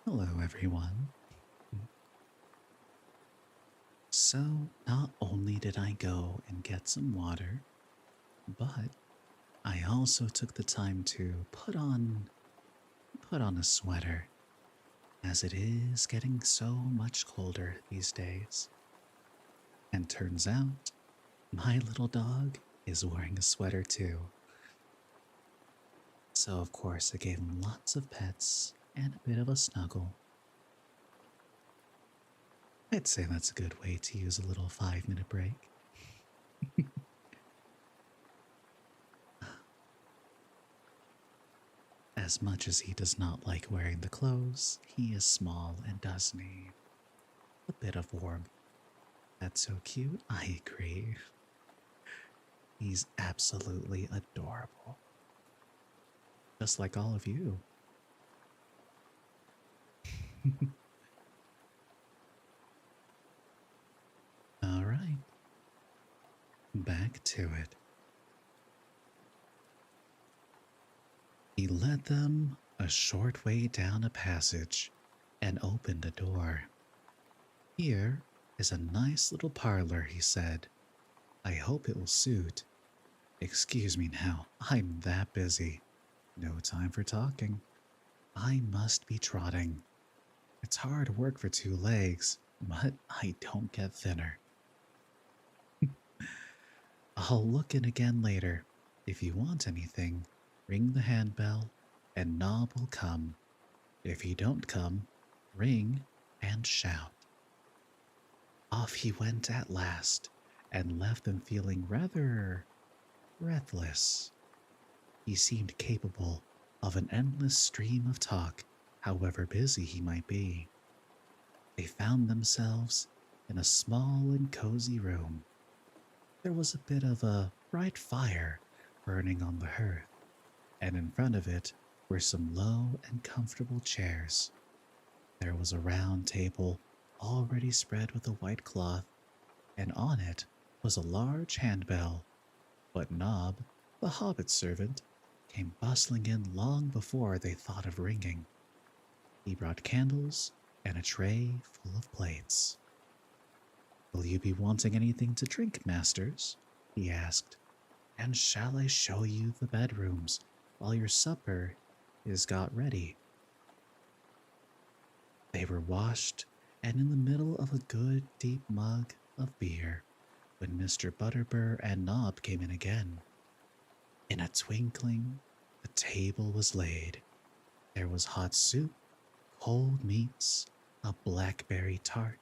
Hello, everyone. So, not only did I go and get some water, but I also took the time to put on a sweater as it is getting so much colder these days. And turns out my little dog is wearing a sweater too. So, of course, I gave him lots of pets and a bit of a snuggle. I'd say that's a good way to use a little 5 minute break. As much as he does not like wearing the clothes, he is small and does need a bit of warmth. That's so cute. I agree. He's absolutely adorable. Just like all of you. All right, back to it. He led them a short way down a passage and opened a door. Here is a nice little parlor, he said. I hope it will suit. Excuse me now, I'm that busy. No time for talking. I must be trotting. It's hard work for two legs, but I don't get thinner. I'll look in again later. If you want anything, ring the handbell and Knob will come. If he don't come, ring and shout. Off he went at last and left them feeling rather breathless. He seemed capable of an endless stream of talk, however busy he might be. They found themselves in a small and cozy room. There was a bit of a bright fire burning on the hearth, and in front of it were some low and comfortable chairs. There was a round table already spread with a white cloth, and on it was a large handbell. But Nob, the hobbit servant, came bustling in long before they thought of ringing. He brought candles and a tray full of plates. Will you be wanting anything to drink, masters? He asked. And shall I show you the bedrooms while your supper is got ready? They were washed and in the middle of a good deep mug of beer when Mr. Butterbur and Nob came in again. In a twinkling, the table was laid. There was hot soup, cold meats, a blackberry tart,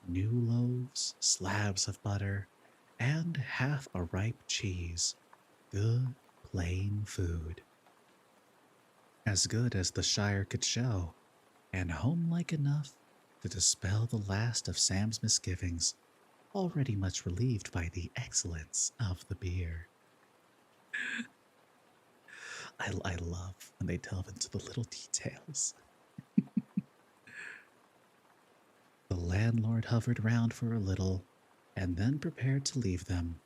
new loaves, slabs of butter, and half a ripe cheese. Good, plain food. As good as the Shire could show, and homelike enough to dispel the last of Sam's misgivings, already much relieved by the excellence of the beer. I love when they delve into the little details. The landlord hovered round for a little and then prepared to leave them.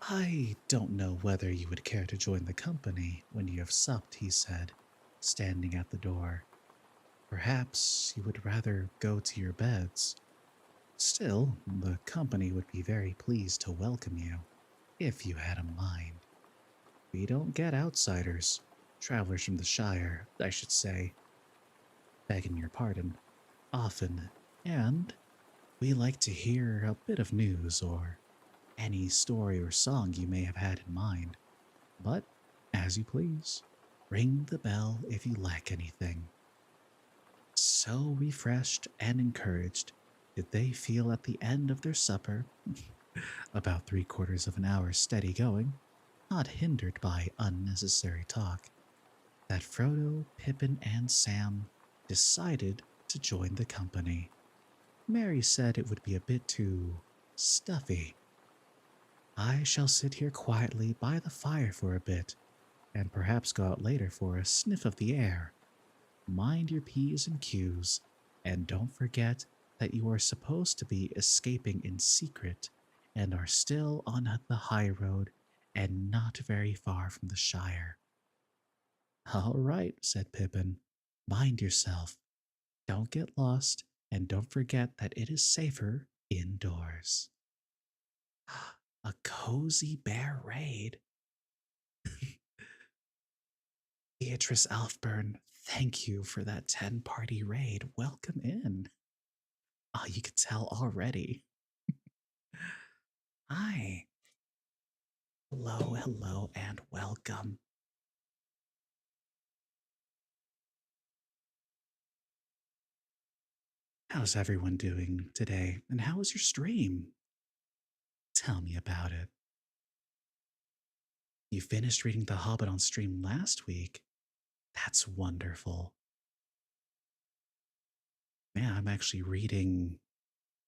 I don't know whether you would care to join the company when you have supped, he said, standing at the door. Perhaps you would rather go to your beds. Still, the company would be very pleased to welcome you, if you had a mind. We don't get outsiders, travelers from the Shire, I should say, begging your pardon, often, and we like to hear a bit of news or any story or song you may have had in mind. But, as you please, ring the bell if you lack anything. So refreshed and encouraged did they feel at the end of their supper, about 3/4 of an hour's steady going, not hindered by unnecessary talk, that Frodo, Pippin, and Sam decided to join the company. Mary said it would be a bit too stuffy. I shall sit here quietly by the fire for a bit, and perhaps go out later for a sniff of the air. Mind your P's and Q's, and don't forget that you are supposed to be escaping in secret and are still on the high road and not very far from the Shire. All right, said Pippin. Mind yourself. Don't get lost, and don't forget that it is safer indoors. A cozy bear raid. Beatrice Alfburn, thank you for that 10-party raid. Welcome in. Oh, you could tell already. Hi. Hello, hello, and welcome. How's everyone doing today? And how was your stream? Tell me about it. You finished reading The Hobbit on stream last week? That's wonderful. Yeah, I'm actually reading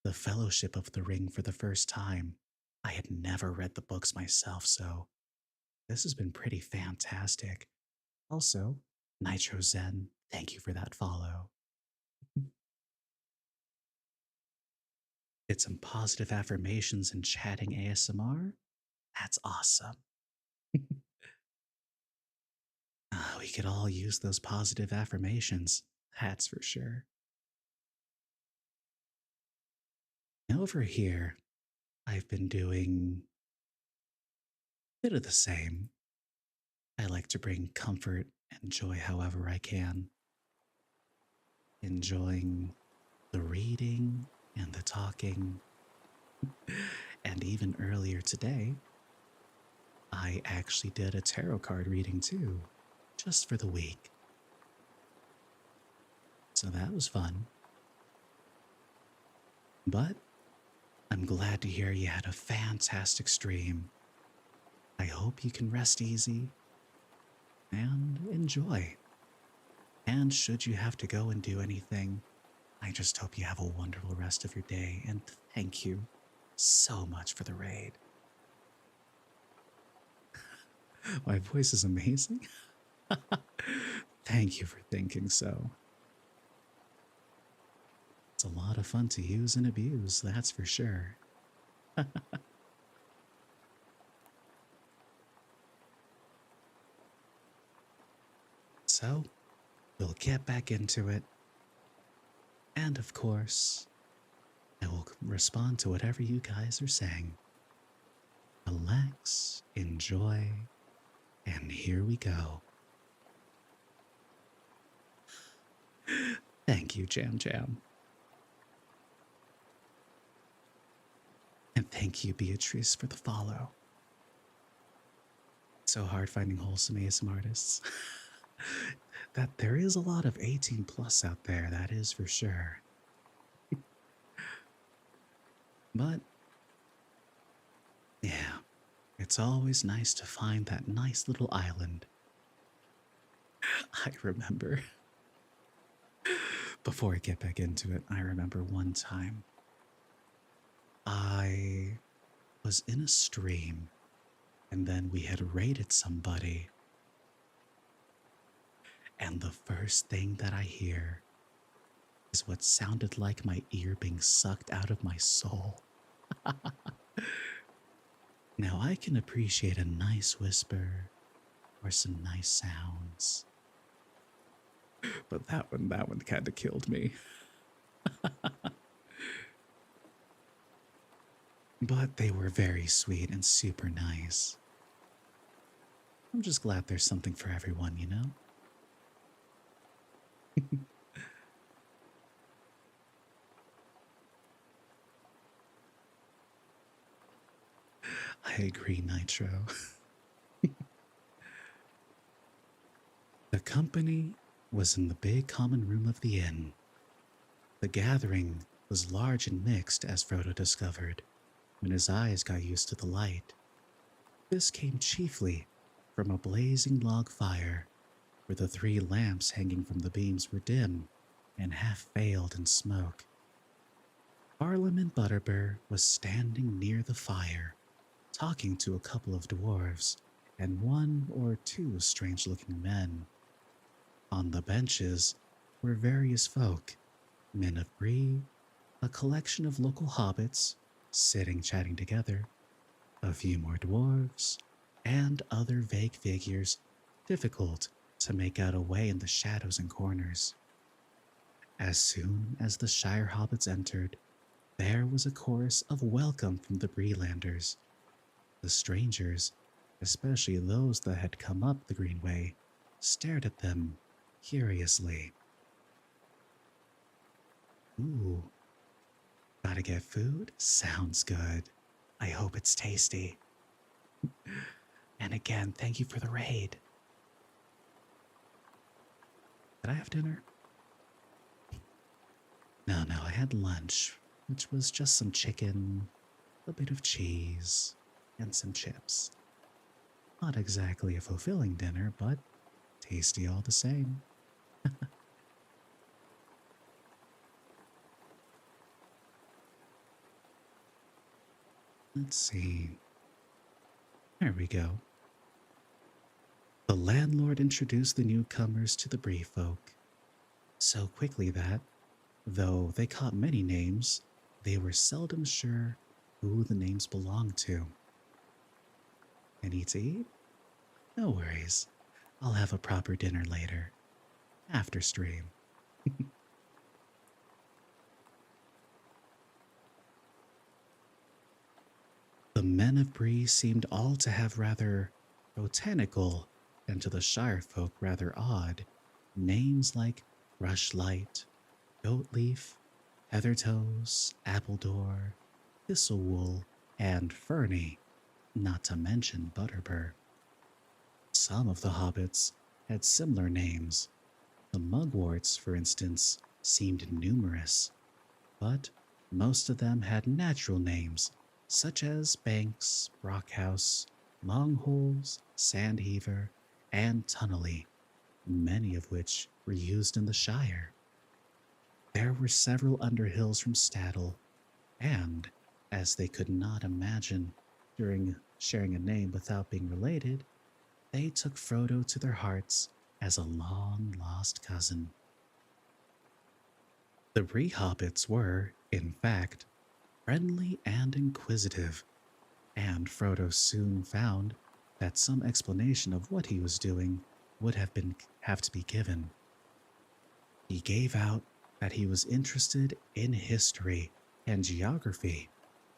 The Fellowship of the Ring for the first time. I had never read the books myself, so this has been pretty fantastic. Also, Nitro Zen, thank you for that follow. Did some positive affirmations and chatting ASMR? That's awesome. We could all use those positive affirmations, that's for sure. Over here, I've been doing a bit of the same. I like to bring comfort and joy however I can. Enjoying the reading and the talking. And even earlier today, I actually did a tarot card reading too, just for the week. So that was fun. But I'm glad to hear you had a fantastic stream. I hope you can rest easy and enjoy. And should you have to go and do anything, I just hope you have a wonderful rest of your day, and thank you so much for the raid. My voice is amazing. Thank you for thinking so. It's a lot of fun to use and abuse, that's for sure. So, we'll get back into it. And of course, I will respond to whatever you guys are saying. Relax, enjoy, and here we go. Thank you, Jam Jam. And thank you, Beatrice, for the follow. So hard finding wholesome ASMRtists. That there is a lot of 18 plus out there, that is for sure. But, yeah, it's always nice to find that nice little island. I remember, before I get back into it, I remember one time I was in a stream and then we had raided somebody. And the first thing that I hear is what sounded like my ear being sucked out of my soul. Now I can appreciate a nice whisper or some nice sounds. But that one kind of killed me. But they were very sweet and super nice. I'm just glad there's something for everyone, you know? I agree, Nitro. The company was in the big common room of the inn. The gathering was large and mixed, as Frodo discovered, when his eyes got used to the light. This came chiefly from a blazing log fire, where the 3 lamps hanging from the beams were dim and half veiled in smoke. Parliament Butterbur was standing near the fire, talking to a couple of dwarves and 1 or 2 strange-looking men. On the benches were various folk, men of Bree, a collection of local hobbits, sitting chatting together, a few more dwarves, and other vague figures difficult to make out away in the shadows and corners. As soon as the Shire hobbits entered, there was a chorus of welcome from the Breelanders. The strangers, especially those that had come up the Greenway, stared at them curiously. Ooh, gotta get food? Sounds good. I hope it's tasty. And again, thank you for the raid. Did I have dinner? No, I had lunch, which was just some chicken, a bit of cheese, and some chips. Not exactly a fulfilling dinner, but tasty all the same. Let's see. There we go. The landlord introduced the newcomers to the Bree folk so quickly that, though they caught many names, they were seldom sure who the names belonged to. Any to eat? No worries. I'll have a proper dinner later, after stream. The men of Bree seemed all to have rather botanical, and to the Shire folk rather odd, names like Rushlight, Goatleaf, Heathertoes, Appledore, Thistlewool, and Ferny, not to mention Butterbur. Some of the hobbits had similar names. The mugworts, for instance, seemed numerous, but most of them had natural names such as Banks, Brockhouse, Longholes, Sandheaver, and Tunnelly, many of which were used in the Shire. There were several Underhills from Staddle, and, as they could not imagine during sharing a name without being related, they took Frodo to their hearts as a long-lost cousin. The Bree hobbits were, in fact, friendly and inquisitive, and Frodo soon found that some explanation of what he was doing would have to be given. He gave out that he was interested in history and geography,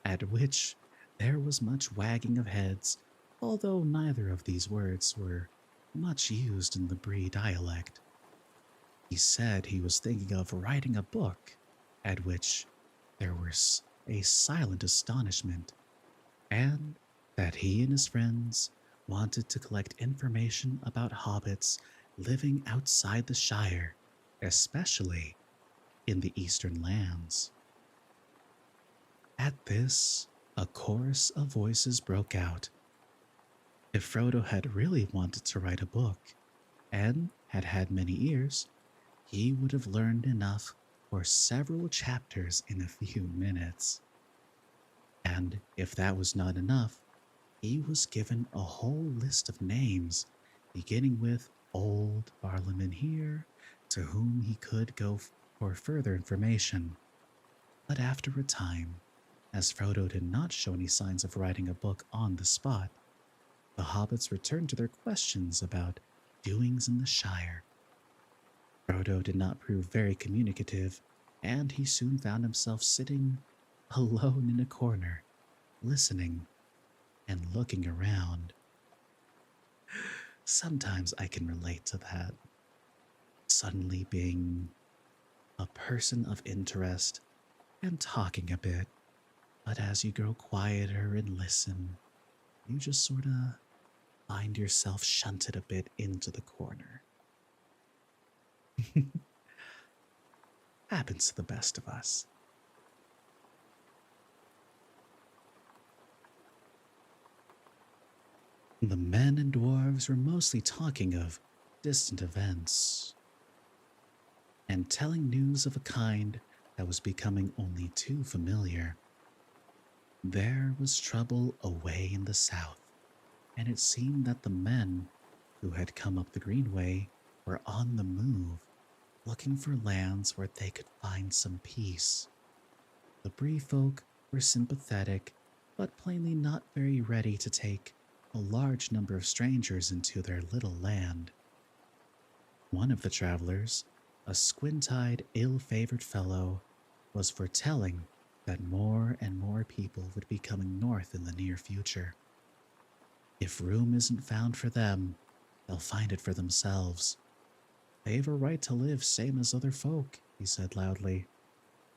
at which there was much wagging of heads, although neither of these words were much used in the Bree dialect. He said he was thinking of writing a book, at which there was a silent astonishment, and that he and his friends wanted to collect information about hobbits living outside the Shire, especially in the eastern lands. At this, a chorus of voices broke out. If Frodo had really wanted to write a book, and had had many ears, he would have learned enough for several chapters in a few minutes. And if that was not enough, he was given a whole list of names, beginning with Old Barlaman here, to whom he could go for further information. But after a time, as Frodo did not show any signs of writing a book on the spot, the hobbits returned to their questions about doings in the Shire. Frodo did not prove very communicative, and he soon found himself sitting alone in a corner, listening and looking around. Sometimes I can relate to that. Suddenly being a person of interest and talking a bit, but as you grow quieter and listen, you just sort of find yourself shunted a bit into the corner. Happens to the best of us. The men and dwarves were mostly talking of distant events and telling news of a kind that was becoming only too familiar. There was trouble away in the south, and it seemed that the men who had come up the Greenway were on the move, looking for lands where they could find some peace. The Bree folk were sympathetic, but plainly not very ready to take a large number of strangers into their little land. One of the travelers, a squint eyed, ill favored fellow, was foretelling that more and more people would be coming north in the near future. If room isn't found for them, they'll find it for themselves. They've a right to live same as other folk, he said loudly.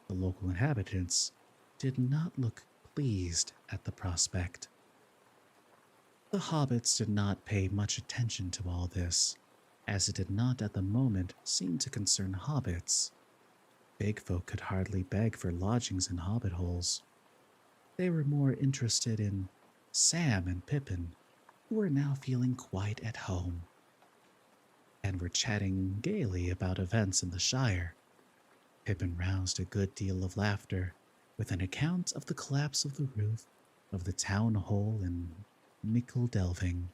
The local inhabitants did not look pleased at the prospect. The hobbits did not pay much attention to all this, as it did not at the moment seem to concern hobbits. Big folk could hardly beg for lodgings in hobbit holes. They were more interested in Sam and Pippin, who were now feeling quite at home, and were chatting gaily about events in the Shire. Pippin roused a good deal of laughter with an account of the collapse of the roof of the town hall in Mickle Delving.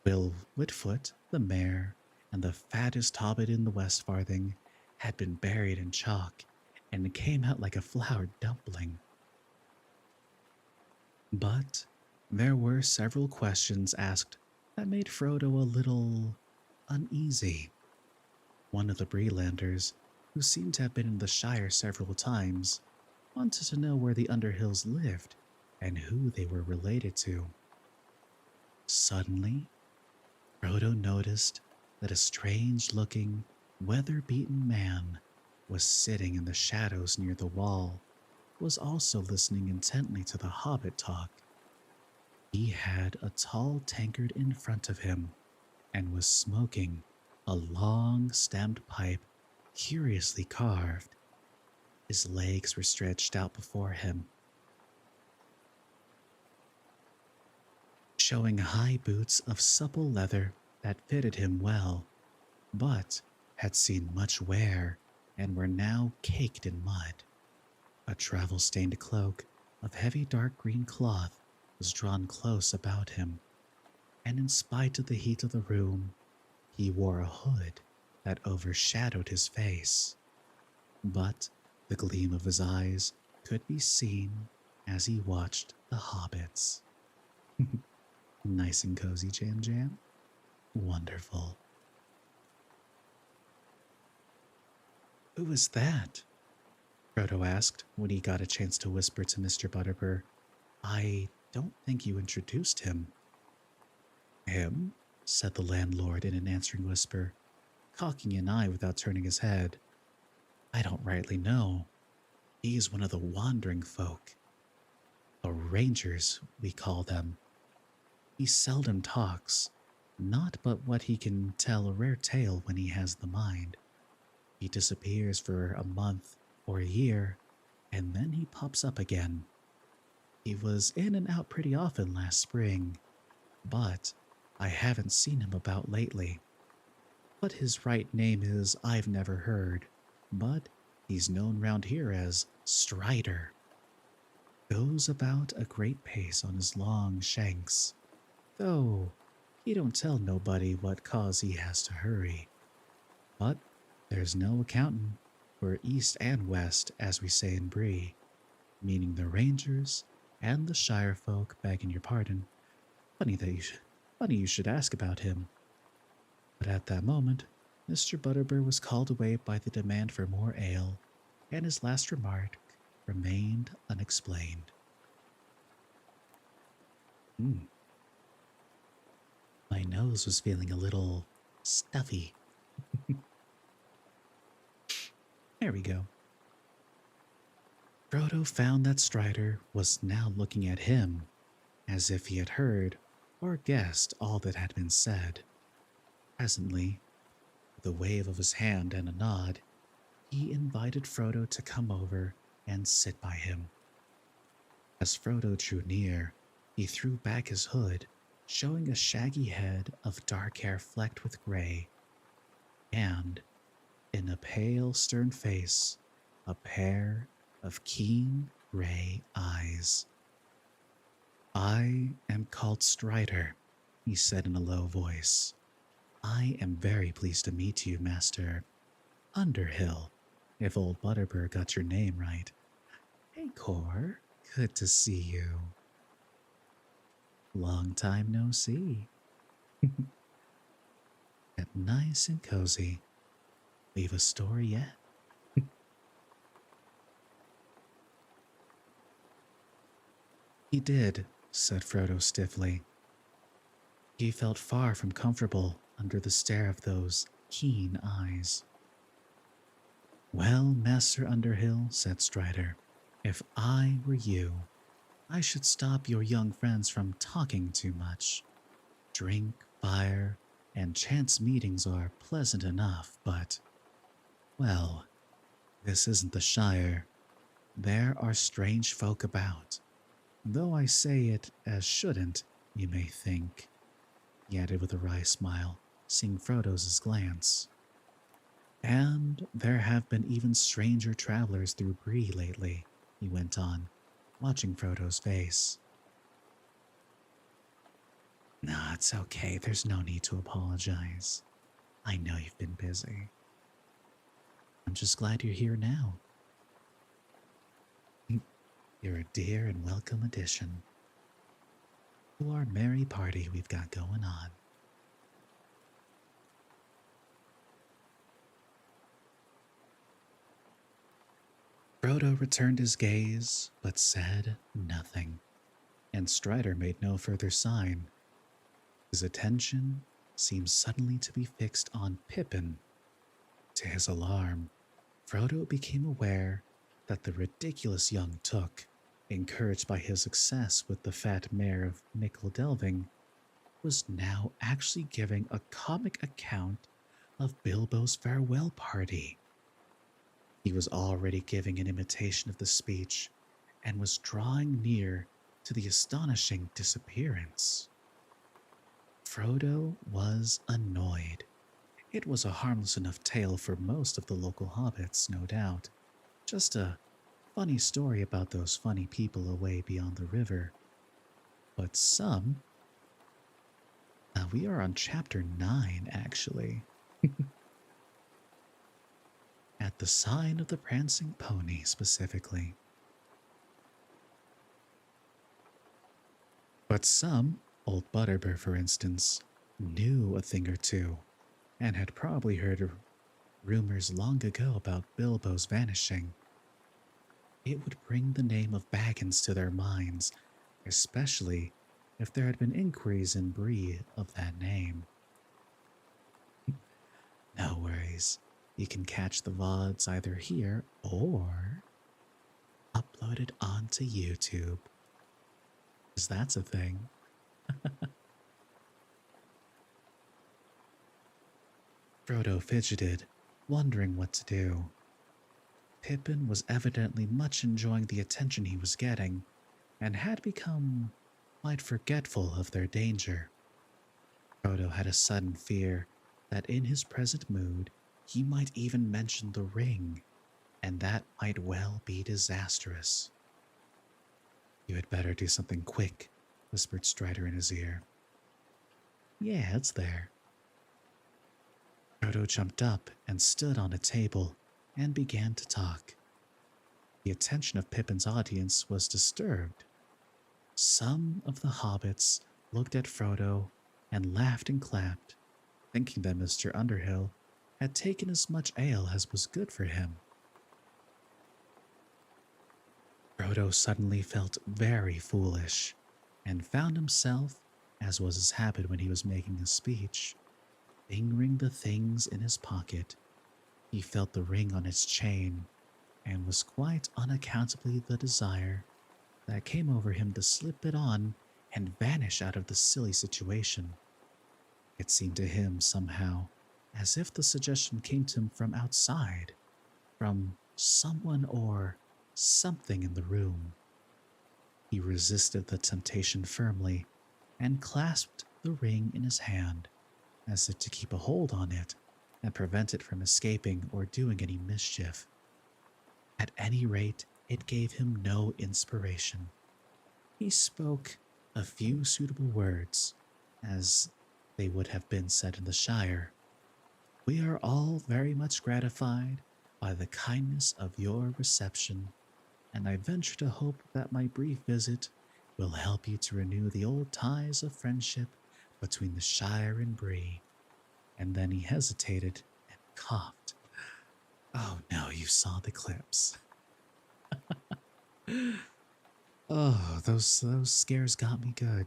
Will Whitfoot, the mayor, and the fattest hobbit in the West Farthing had been buried in chalk and came out like a floured dumpling. But there were several questions asked that made Frodo a little uneasy. One of the Breelanders, who seemed to have been in the Shire several times, wanted to know where the Underhills lived and who they were related to. Suddenly, Frodo noticed that a strange-looking, weather-beaten man was sitting in the shadows near the wall, was also listening intently to the hobbit talk. He had a tall tankard in front of him and was smoking a long-stemmed pipe curiously carved. His legs were stretched out before him, showing high boots of supple leather that fitted him well, but had seen much wear and were now caked in mud. A travel-stained cloak of heavy dark green cloth was drawn close about him, and in spite of the heat of the room, he wore a hood that overshadowed his face. But the gleam of his eyes could be seen as he watched the hobbits. Nice and cozy, Jam Jam? Wonderful. Who is that? Frodo asked when he got a chance to whisper to Mr. Butterbur. I don't think you introduced him. Him? Said the landlord in an answering whisper, cocking an eye without turning his head. I don't rightly know. He is one of the wandering folk. The rangers, we call them. He seldom talks, not but what he can tell a rare tale when he has the mind. He disappears for a month or a year, and then he pops up again. He was in and out pretty often last spring, but I haven't seen him about lately. What his right name is I've never heard, but he's known round here as Strider. Goes about a great pace on his long shanks, though he don't tell nobody what cause he has to hurry. But there's no accounting for east and west, as we say in Bree, meaning the rangers and the Shire folk, begging your pardon. Funny you should ask about him. But at that moment, Mr. Butterbur was called away by the demand for more ale, and his last remark remained unexplained. My nose was feeling a little stuffy. There we go. Frodo found that Strider was now looking at him, as if he had heard or guessed all that had been said. Presently, with a wave of his hand and a nod, he invited Frodo to come over and sit by him. As Frodo drew near, he threw back his hood, showing a shaggy head of dark hair flecked with gray, and, in a pale, stern face, a pair of keen gray eyes. I am called Strider, he said in a low voice. I am very pleased to meet you, Master Underhill, if old Butterbur got your name right. Hey, Cor, good to see you. Long time no see. Get nice and cozy. Leave a story yet? He did, said Frodo stiffly. He felt far from comfortable under the stare of those keen eyes. Well, Master Underhill, said Strider, if I were you, I should stop your young friends from talking too much. Drink, fire, and chance meetings are pleasant enough, but, well, this isn't the Shire. There are strange folk about. Though I say it as shouldn't, you may think, he added with a wry smile, seeing Frodo's glance. And there have been even stranger travelers through Bree lately, he went on, watching Frodo's face. Nah, it's okay. There's no need to apologize. I know you've been busy. I'm just glad you're here now. You're a dear and welcome addition to our merry party we've got going on. Frodo returned his gaze, but said nothing, and Strider made no further sign. His attention seemed suddenly to be fixed on Pippin. To his alarm, Frodo became aware that the ridiculous young Took, encouraged by his success with the fat mare of Nickel Delving, was now actually giving a comic account of Bilbo's farewell party. He was already giving an imitation of the speech and was drawing near to the astonishing disappearance. Frodo was annoyed. It was a harmless enough tale for most of the local hobbits, no doubt. Just a funny story about those funny people away beyond the river. But some... we are on chapter 9, actually. At the sign of the prancing pony, specifically. But some, old Butterbur for instance, knew a thing or two, and had probably heard rumors long ago about Bilbo's vanishing. It would bring the name of Baggins to their minds, especially if there had been inquiries in Bree of that name. No worries, you can catch the VODs either here or uploaded onto YouTube. Because that's a thing. Frodo fidgeted, wondering what to do. Pippin was evidently much enjoying the attention he was getting, and had become quite forgetful of their danger. Frodo had a sudden fear that in his present mood he might even mention the ring, and that might well be disastrous. You had better do something quick, whispered Strider in his ear. Yeah, it's there. Frodo jumped up and stood on a table and began to talk. The attention of Pippin's audience was disturbed. Some of the hobbits looked at Frodo and laughed and clapped, thinking that Mr. Underhill had taken as much ale as was good for him. Frodo suddenly felt very foolish, and found himself, as was his habit when he was making a speech, fingering the things in his pocket. He felt the ring on its chain, and was quite unaccountably the desire that came over him to slip it on and vanish out of the silly situation. It seemed to him somehow as if the suggestion came to him from outside, from someone or something in the room. He resisted the temptation firmly and clasped the ring in his hand, as if to keep a hold on it and prevent it from escaping or doing any mischief. At any rate, it gave him no inspiration. He spoke a few suitable words, as they would have been said in the Shire. We are all very much gratified by the kindness of your reception, and I venture to hope that my brief visit will help you to renew the old ties of friendship between the Shire and Bree. And then he hesitated and coughed. Oh no, you saw the clips. Oh, those scares got me good.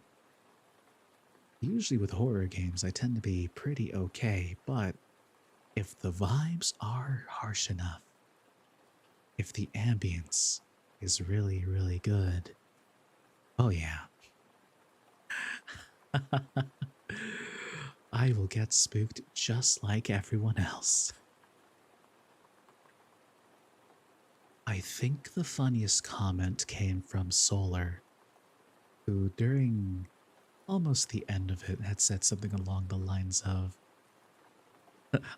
Usually with horror games, I tend to be pretty okay, but if the vibes are harsh enough, if the ambience is really, really good, oh yeah, I will get spooked just like everyone else. I think the funniest comment came from Solar, who during almost the end of it had said something along the lines of,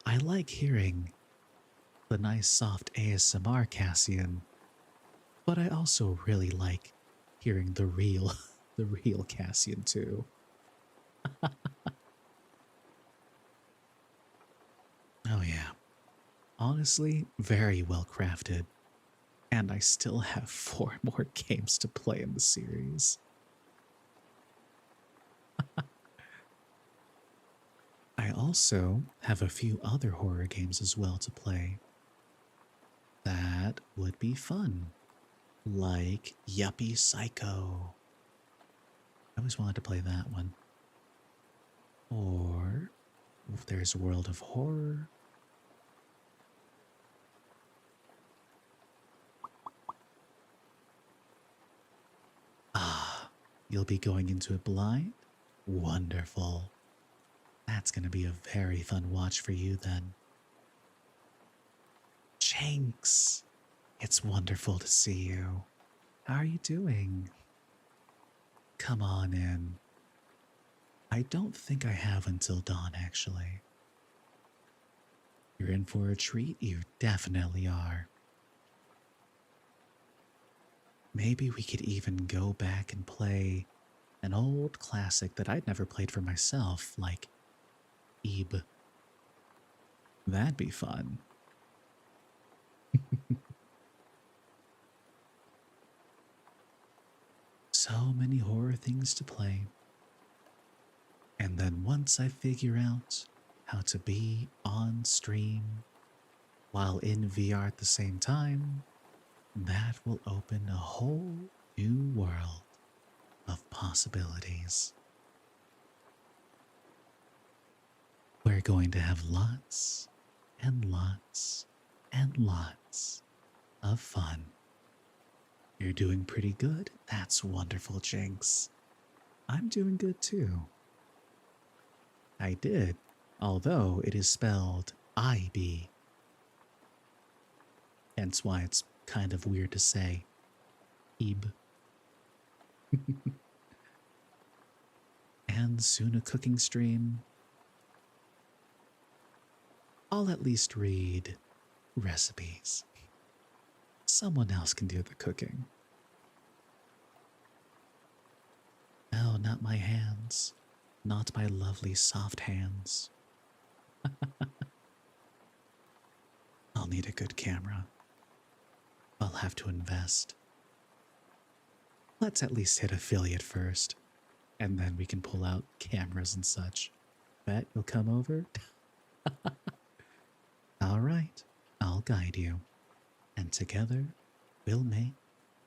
I like hearing the nice soft ASMR Cassian, but I also really like hearing the real, the real Cassian too. Oh yeah, honestly, very well crafted. And I still have 4 more games to play in the series. I also have a few other horror games as well to play that would be fun, like Yuppie Psycho. I always wanted to play that one. Or if there's World of Horror. Ah, you'll be going into it blind? Wonderful. That's going to be a very fun watch for you then. Jinx, it's wonderful to see you. How are you doing? Come on in. I don't think I have until dawn, actually. You're in for a treat? You definitely are. Maybe we could even go back and play an old classic that I'd never played for myself, like Ebe. That'd be fun. So many horror things to play. And then once I figure out how to be on stream while in VR at the same time, that will open a whole new world of possibilities. We're going to have lots and lots and lots of fun. You're doing pretty good. That's wonderful, Jinx. I'm doing good too. I did, although it is spelled IB. Hence why it's kind of weird to say Ebe. And soon a cooking stream. I'll at least read recipes. Someone else can do the cooking. No, not my hands. Not my lovely soft hands. I'll need a good camera. I'll have to invest. Let's at least hit affiliate first, and then we can pull out cameras and such. Bet you'll come over? All right, I'll guide you, and together we'll make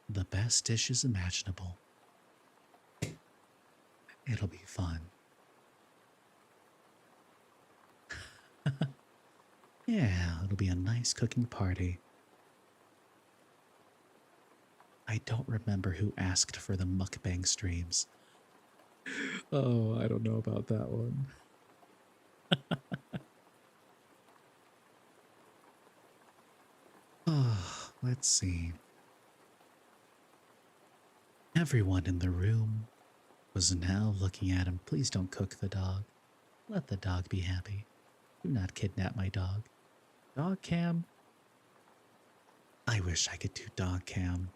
the best dishes imaginable. It'll be fun. Yeah, it'll be a nice cooking party. I don't remember who asked for the mukbang streams. Oh, I don't know about that one. Oh, let's see. Everyone in the room was now looking at him. Please don't cook the dog. Let the dog be happy. Do not kidnap my dog. Dog cam? I wish I could do dog cam.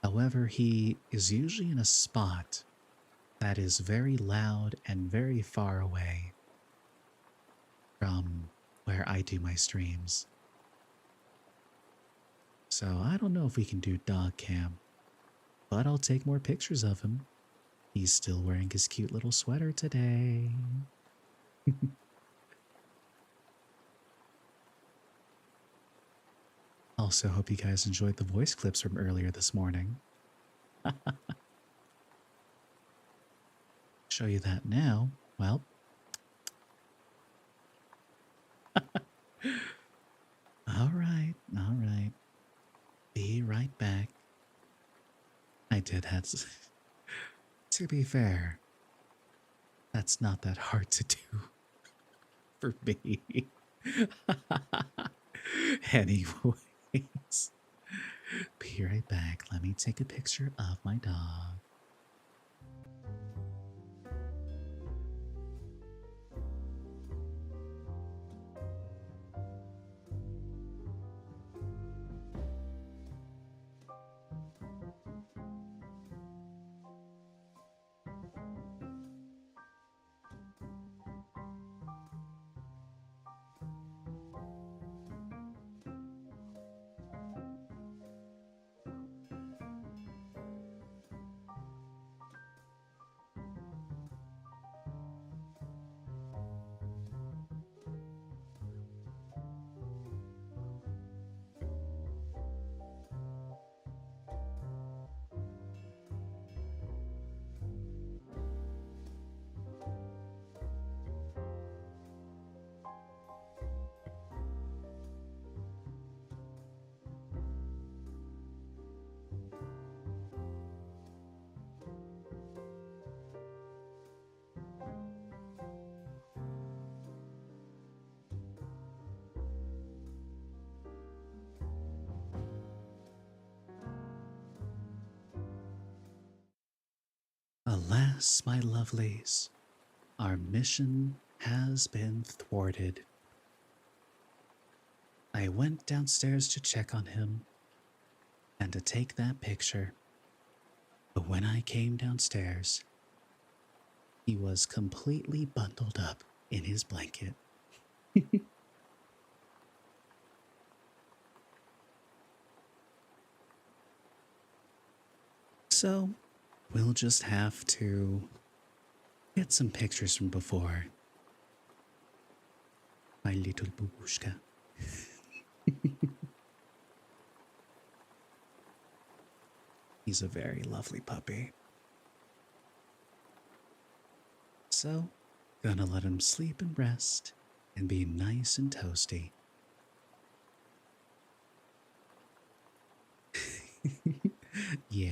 However, he is usually in a spot that is very loud and very far away from where I do my streams. So I don't know if we can do dog cam. but I'll take more pictures of him. He's still wearing his cute little sweater today. Also, hope you guys enjoyed the voice clips from earlier this morning. Show you that now. Well, all right, all right. Be right back. I did have to be fair, that's not that hard to do for me. Anyways, be right back. Let me take a picture of my dog. Alas, my lovelies, our mission has been thwarted. I went downstairs to check on him and to take that picture, but when I came downstairs, he was completely bundled up in his blanket. So, we'll just have to get some pictures from before. My little babushka. He's a very lovely puppy. So, gonna let him sleep and rest and be nice and toasty. Yeah.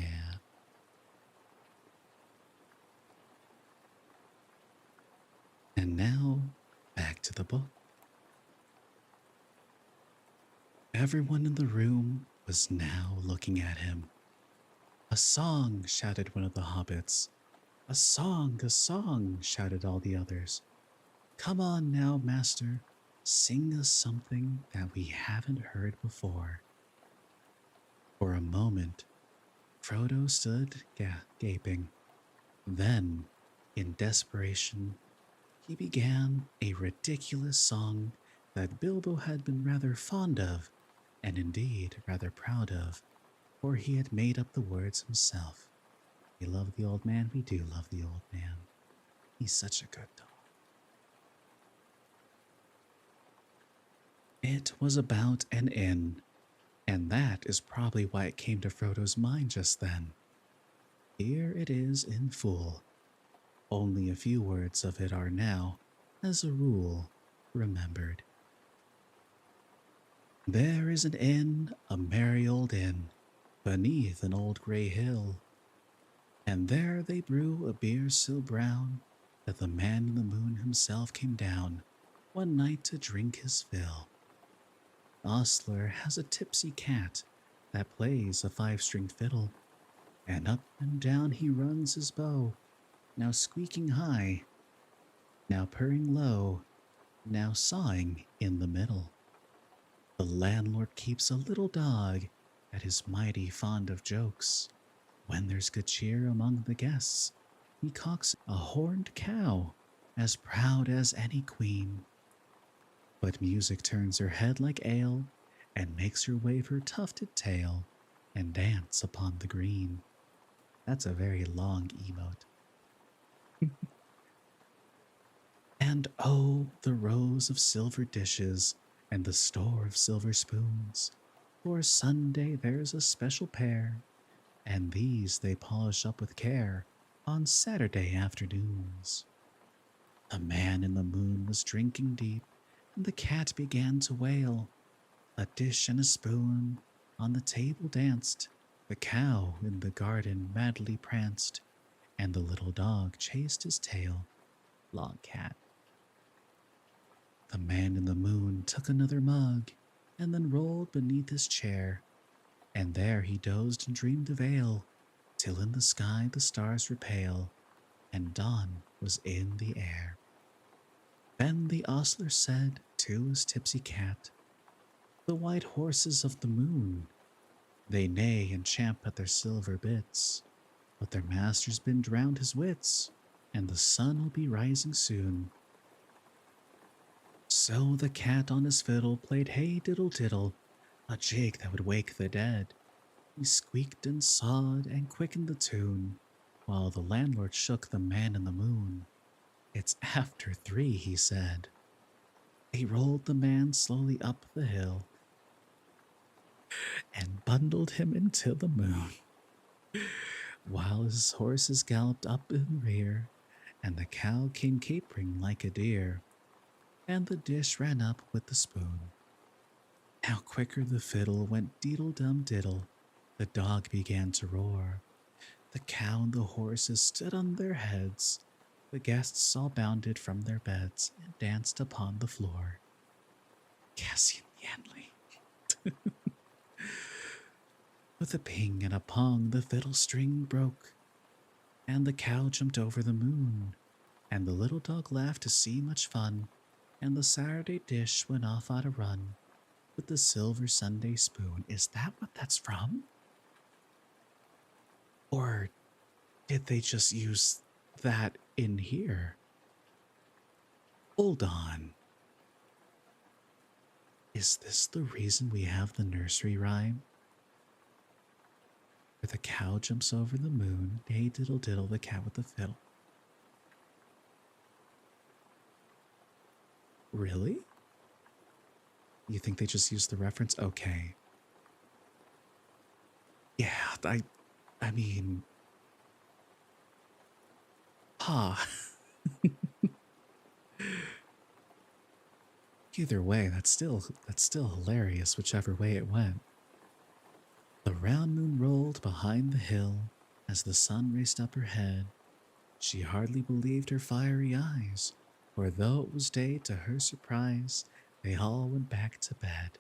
And now, back to the book. Everyone in the room was now looking at him. "A song!" shouted one of the hobbits. "A song!" shouted all the others. "Come on now, master, sing us something that we haven't heard before." For a moment, Frodo stood gaping. Then, in desperation, he began a ridiculous song that Bilbo had been rather fond of, and indeed rather proud of, for he had made up the words himself. We love the old man, we do love the old man. He's such a good dog. It was about an inn, and that is probably why it came to Frodo's mind just then. Here it is in full. Only a few words of it are now, as a rule, remembered. "There is an inn, a merry old inn, beneath an old grey hill, and there they brew a beer so brown that the man in the moon himself came down one night to drink his fill. Ostler has a tipsy cat that plays a five-stringed fiddle, and up and down he runs his bow, now squeaking high, now purring low, now sawing in the middle. The landlord keeps a little dog that is mighty fond of jokes. When there's good cheer among the guests, he cocks a horned cow as proud as any queen. But music turns her head like ale, and makes her wave her tufted tail and dance upon the green. That's a very long emote. And oh, the rows of silver dishes and the store of silver spoons. For Sunday there's a special pair, and these they polish up with care on Saturday afternoons. The man in the moon was drinking deep, and the cat began to wail. A dish and a spoon on the table danced, the cow in the garden madly pranced, and the little dog chased his tail. Log cat. The man in the moon took another mug, and then rolled beneath his chair, and there he dozed and dreamed of ale, till in the sky the stars were pale, and dawn was in the air. Then the ostler said to his tipsy cat, "The white horses of the moon, they neigh and champ at their silver bits, but their master's been drowned his wits, and the sun will be rising soon." So the cat on his fiddle played hey diddle diddle, a jig that would wake the dead. He squeaked and sawed and quickened the tune, while the landlord shook the man in the moon. "It's after 3," he said. They rolled the man slowly up the hill and bundled him into the moon, while his horses galloped up in rear, and the cow came capering like a deer, and the dish ran up with the spoon. Now quicker the fiddle went deedle-dum diddle, the dog began to roar, the cow and the horses stood on their heads, the guests all bounded from their beds and danced upon the floor. Cassian Yanley. With a ping and a pong the fiddle string broke, and the cow jumped over the moon, and the little dog laughed to see much fun, and the Saturday dish went off on a run with the silver Sunday spoon. Is that what that's from? Or did they just use that in here? Hold on. Is this the reason we have the nursery rhyme? Where the cow jumps over the moon, hey diddle diddle, the cat with the fiddle. Really? You think they just used the reference? Okay. Yeah, I mean, ha. Either way, that's still hilarious whichever way it went. The round moon rolled behind the hill as the sun raced up her head. She hardly believed her fiery eyes, for though it was day, to her surprise, they all went back to bed.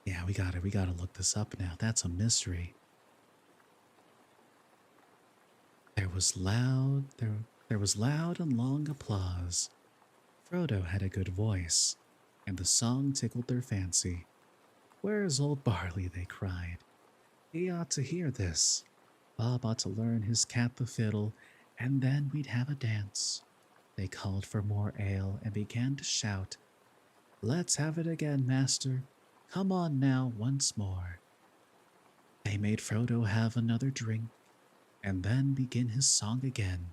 Yeah, we gotta look this up now. That's a mystery. There was loud and long applause. Frodo had a good voice, and the song tickled their fancy. "Where's old Barley?" they cried. "He ought to hear this. Bob ought to learn his cat the fiddle, and then we'd have a dance." They called for more ale and began to shout, "Let's have it again, master. Come on now, once more." They made Frodo have another drink, and then begin his song again,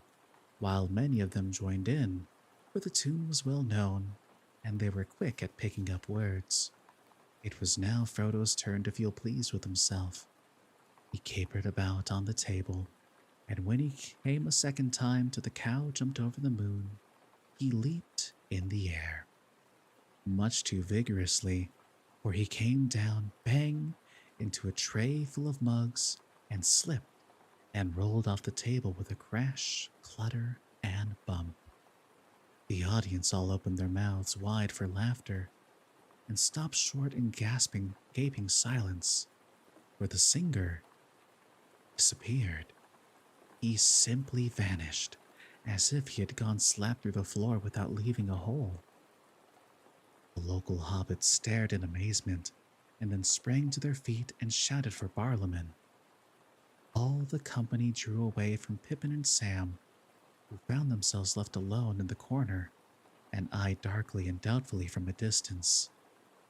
while many of them joined in, for the tune was well known, and they were quick at picking up words. It was now Frodo's turn to feel pleased with himself. He capered about on the table, and when he came a second time to the cow jumped over the moon, he leaped in the air, much too vigorously, for he came down bang into a tray full of mugs and slipped and rolled off the table with a crash, clutter, and bump. The audience all opened their mouths wide for laughter and stopped short in gasping, gaping silence, for the singer disappeared. He simply vanished, as if he had gone slap through the floor without leaving a hole. The local hobbits stared in amazement, and then sprang to their feet and shouted for Barlaman. All the company drew away from Pippin and Sam, who found themselves left alone in the corner and eyed darkly and doubtfully from a distance.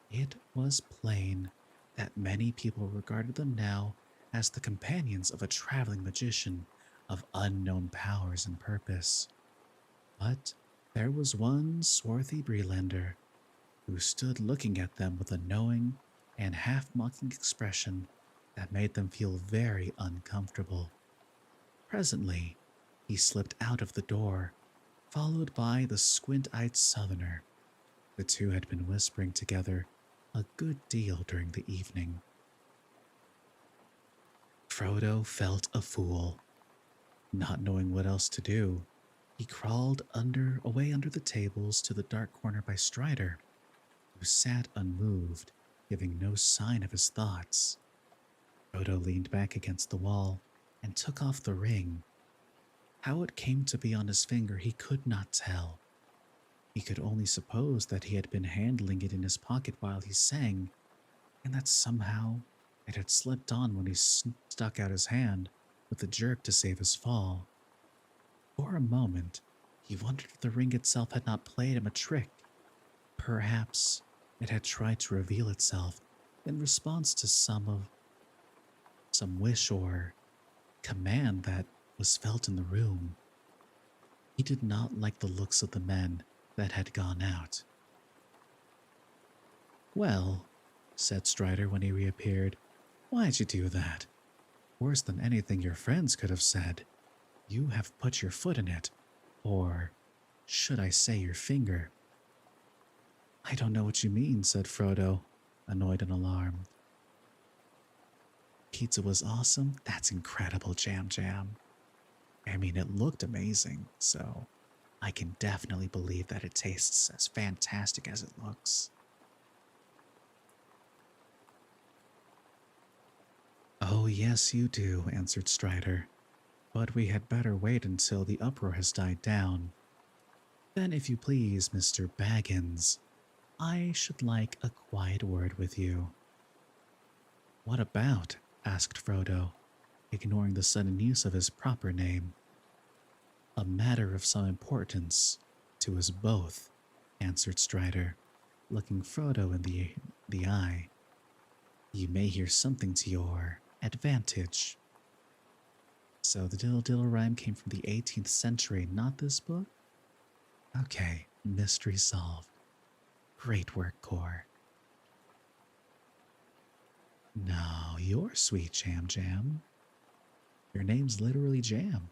It was plain that many people regarded them now as the companions of a traveling magician of unknown powers and purpose. But there was one swarthy Breelander who stood looking at them with a knowing and half mocking expression that made them feel very uncomfortable. Presently, he slipped out of the door, followed by the squint eyed southerner. The two had been whispering together a good deal during the evening. Frodo felt a fool. Not knowing what else to do, he crawled away under the tables to the dark corner by Strider, who sat unmoved, giving no sign of his thoughts. Frodo leaned back against the wall and took off the ring. How it came to be on his finger he could not tell. He could only suppose that he had been handling it in his pocket while he sang, and that somehow it had slipped on when he stuck out his hand with a jerk to save his fall. For a moment, he wondered if the ring itself had not played him a trick. Perhaps it had tried to reveal itself in response to some wish or command that was felt in the room. He did not like the looks of the men that had gone out. "Well," said Strider when he reappeared, "why'd you do that? Worse than anything your friends could have said. You have put your foot in it, or should I say your finger?" "I don't know what you mean," said Frodo, annoyed and alarmed. "Pizza was awesome? That's incredible, Jam Jam. I mean, it looked amazing, so I can definitely believe that it tastes as fantastic as it looks." "Oh, yes, you do," answered Strider. "But we had better wait until the uproar has died down. Then, if you please, Mr. Baggins, I should like a quiet word with you." "What about?" asked Frodo, ignoring the sudden use of his proper name. "A matter of some importance to us both," answered Strider, looking Frodo in the eye. "You may hear something to your advantage." So the Diddle Diddle rhyme came from the 18th century, not this book? Okay, mystery solved. Great work, Core. No, you're sweet, Jam Jam. Your name's literally Jam.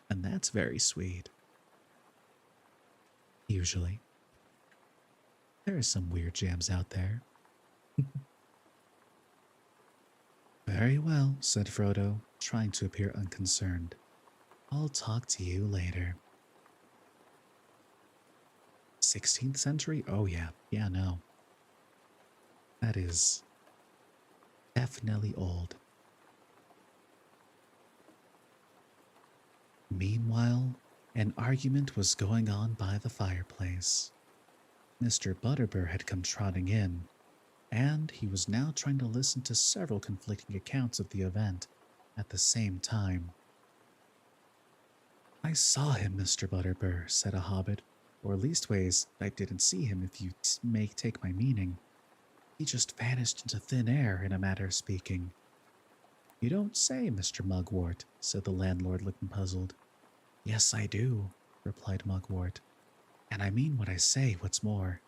And that's very sweet. Usually. There are some weird jams out there. "Very well," said Frodo, trying to appear unconcerned. "I'll talk to you later." 16th century? Oh yeah, no. That is definitely old. Meanwhile, an argument was going on by the fireplace. Mr. Butterbur had come trotting in, and he was now trying to listen to several conflicting accounts of the event at the same time. "I saw him, Mr. Butterbur," said a hobbit, "or leastways, I didn't see him if you may take my meaning. He just vanished into thin air, in a matter of speaking." "You don't say, Mr. Mugwort," said the landlord, looking puzzled. "Yes, I do," replied Mugwort, "and I mean what I say, what's more."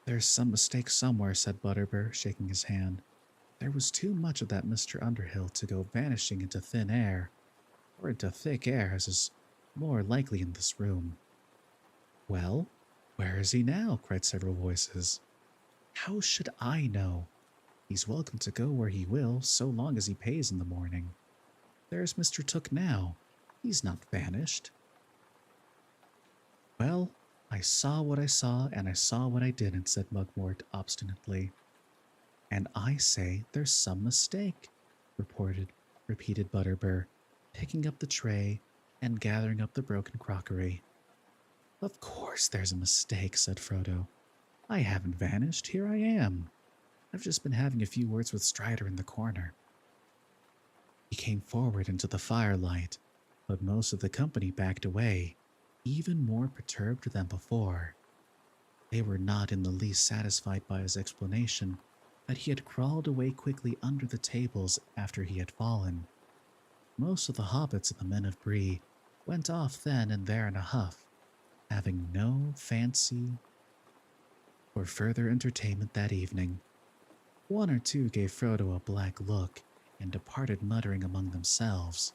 "There's some mistake somewhere," said Butterbur, shaking his hand. "There was too much of that Mr. Underhill to go vanishing into thin air, or into thick air, as is more likely in this room." "Well, where is he now?" cried several voices. "How should I know? He's welcome to go where he will, so long as he pays in the morning. There's Mr. Took now. He's not vanished." "Well, I saw what I saw, and I saw what I didn't," said Mugwort obstinately. "And I say there's some mistake," repeated Butterbur, picking up the tray and gathering up the broken crockery. "Of course there's a mistake," said Frodo. "I haven't vanished. Here I am. I've just been having a few words with Strider in the corner." He came forward into the firelight, but most of the company backed away, even more perturbed than before. They were not in the least satisfied by his explanation, that he had crawled away quickly under the tables after he had fallen. Most of the hobbits and the men of Bree went off then and there in a huff, having no fancy for further entertainment that evening. One or two gave Frodo a black look and departed muttering among themselves.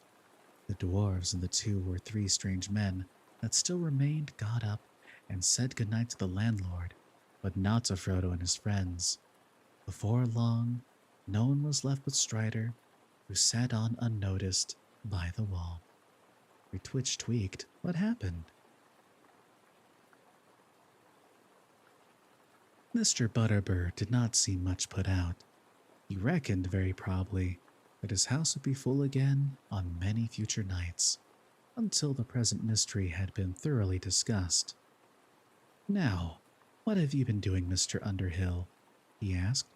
The dwarves and the two or three strange men that still remained got up and said good night to the landlord, but not to Frodo and his friends. Before long, no one was left but Strider, who sat on unnoticed by the wall. Her twitch tweaked. What happened? Mr. Butterbur did not seem much put out. He reckoned very probably that his house would be full again on many future nights, until the present mystery had been thoroughly discussed. Now, what have you been doing, Mr. Underhill? He asked,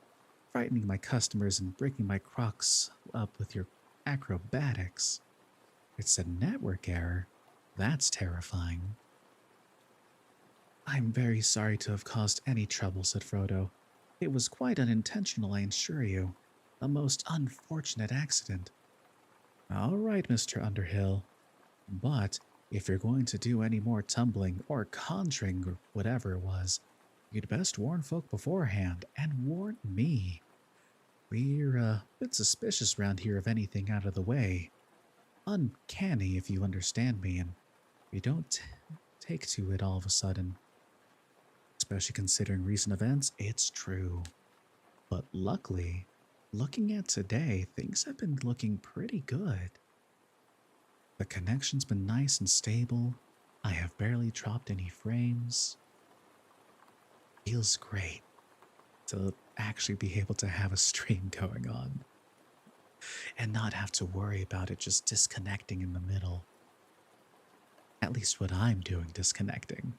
frightening my customers and breaking my crocs up with your acrobatics. It's a network error. That's terrifying. I'm very sorry to have caused any trouble, said Frodo. It was quite unintentional, I assure you. A most unfortunate accident. All right, Mr. Underhill. But if you're going to do any more tumbling or conjuring or whatever it was, you'd best warn folk beforehand and warn me. We're a bit suspicious round here of anything out of the way. Uncanny, if you understand me, and we don't take to it all of a sudden. Especially considering recent events, it's true. But luckily, looking at today, things have been looking pretty good. The connection's been nice and stable. I have barely dropped any frames. Feels great to actually be able to have a stream going on and not have to worry about it just disconnecting in the middle. At least what I'm doing, disconnecting.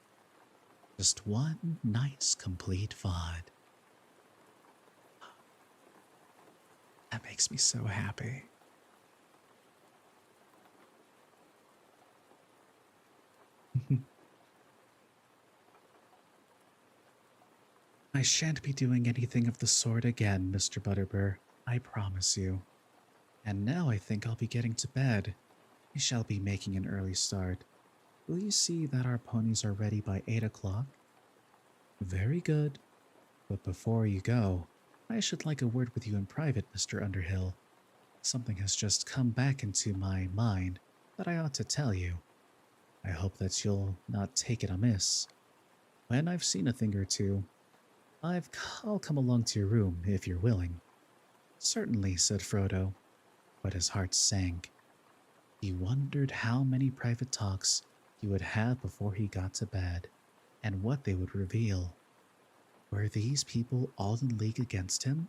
Just one nice, complete VOD. That makes me so happy. I shan't be doing anything of the sort again, Mr. Butterbur, I promise you. And now I think I'll be getting to bed. We shall be making an early start. Will you see that our ponies are ready by 8 o'clock? Very good. But before you go, I should like a word with you in private, Mr. Underhill. Something has just come back into my mind that I ought to tell you. I hope that you'll not take it amiss. When I've seen a thing or two, I'll come along to your room if you're willing. Certainly, said Frodo, but his heart sank. He wondered how many private talks he would have before he got to bed, and what they would reveal. Were these people all in league against him?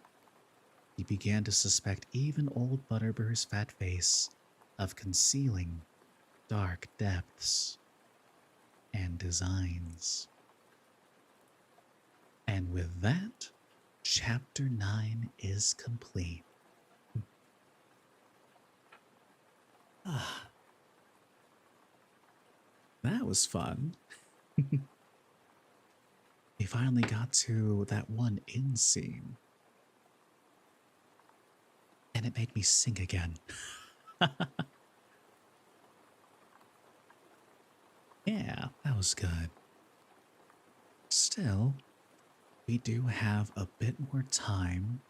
He began to suspect even old Butterbur's fat face of concealing dark depths and designs. And with that, Chapter 9 is complete. That was fun. We finally got to that one in scene. And it made me sing again. Yeah, that was good. Still, we do have a bit more time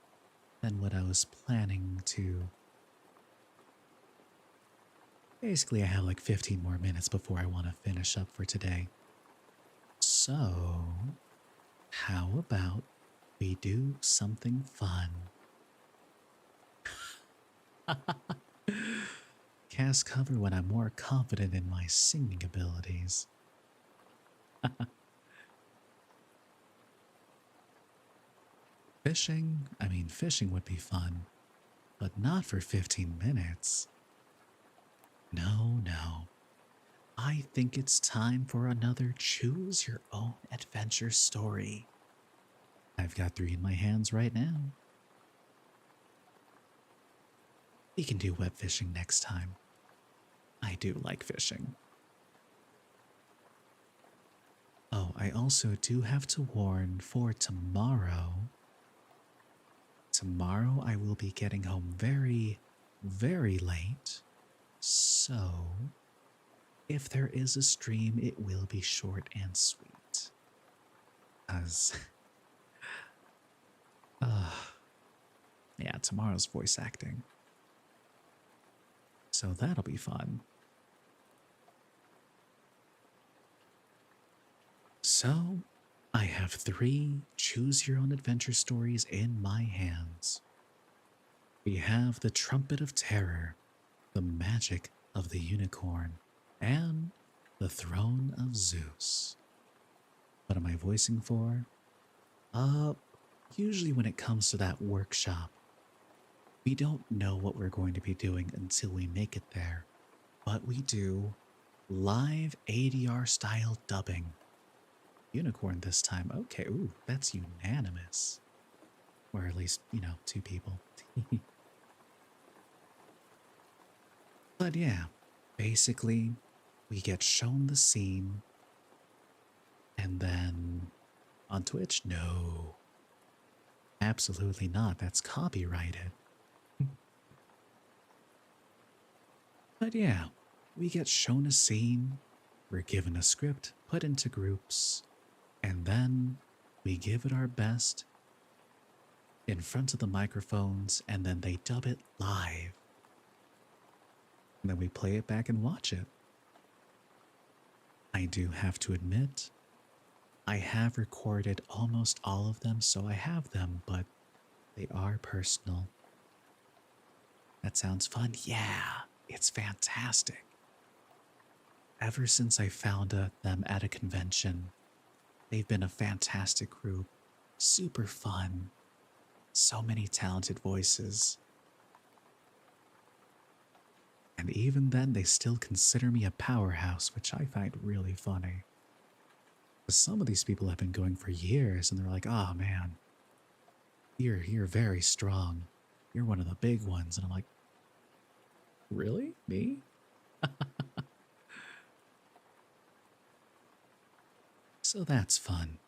than what I was planning to. Basically, I have like 15 more minutes before I want to finish up for today. So, how about we do something fun? Cast cover when I'm more confident in my singing abilities. Fishing would be fun, but not for 15 minutes. No, no. I think it's time for another choose your own adventure story. I've got 3 in my hands right now. We can do web fishing next time. I do like fishing. Oh, I also do have to warn for tomorrow. tomorrow I will be getting home very, very late. So, if there is a stream, it will be short and sweet. As, uh, yeah, tomorrow's voice acting. So that'll be fun. So, I have 3 choose your own adventure stories in my hands. We have the Trumpet of Terror, the Magic of the Unicorn, and the Throne of Zeus. What am I voicing for? Uh, Usually when it comes to that workshop, we don't know what we're going to be doing until we make it there, but we do live ADR style dubbing. Unicorn this time. Okay, ooh, that's unanimous. Or at least, 2 people. But yeah, basically, we get shown the scene, and then on Twitch, no. Absolutely not. That's copyrighted. But yeah, we get shown a scene, we're given a script, put into groups, and then we give it our best in front of the microphones, and then they dub it live. And then we play it back and watch it. I do have to admit, I have recorded almost all of them, so I have them, but they are personal. That sounds fun. Yeah, it's fantastic. Ever since I found them at a convention, they've been a fantastic group. Super fun. So many talented voices. And even then, they still consider me a powerhouse, which I find really funny. Some of these people have been going for years, and they're like, oh man, you're very strong. You're one of the big ones. And I'm like, really? Me? So that's fun.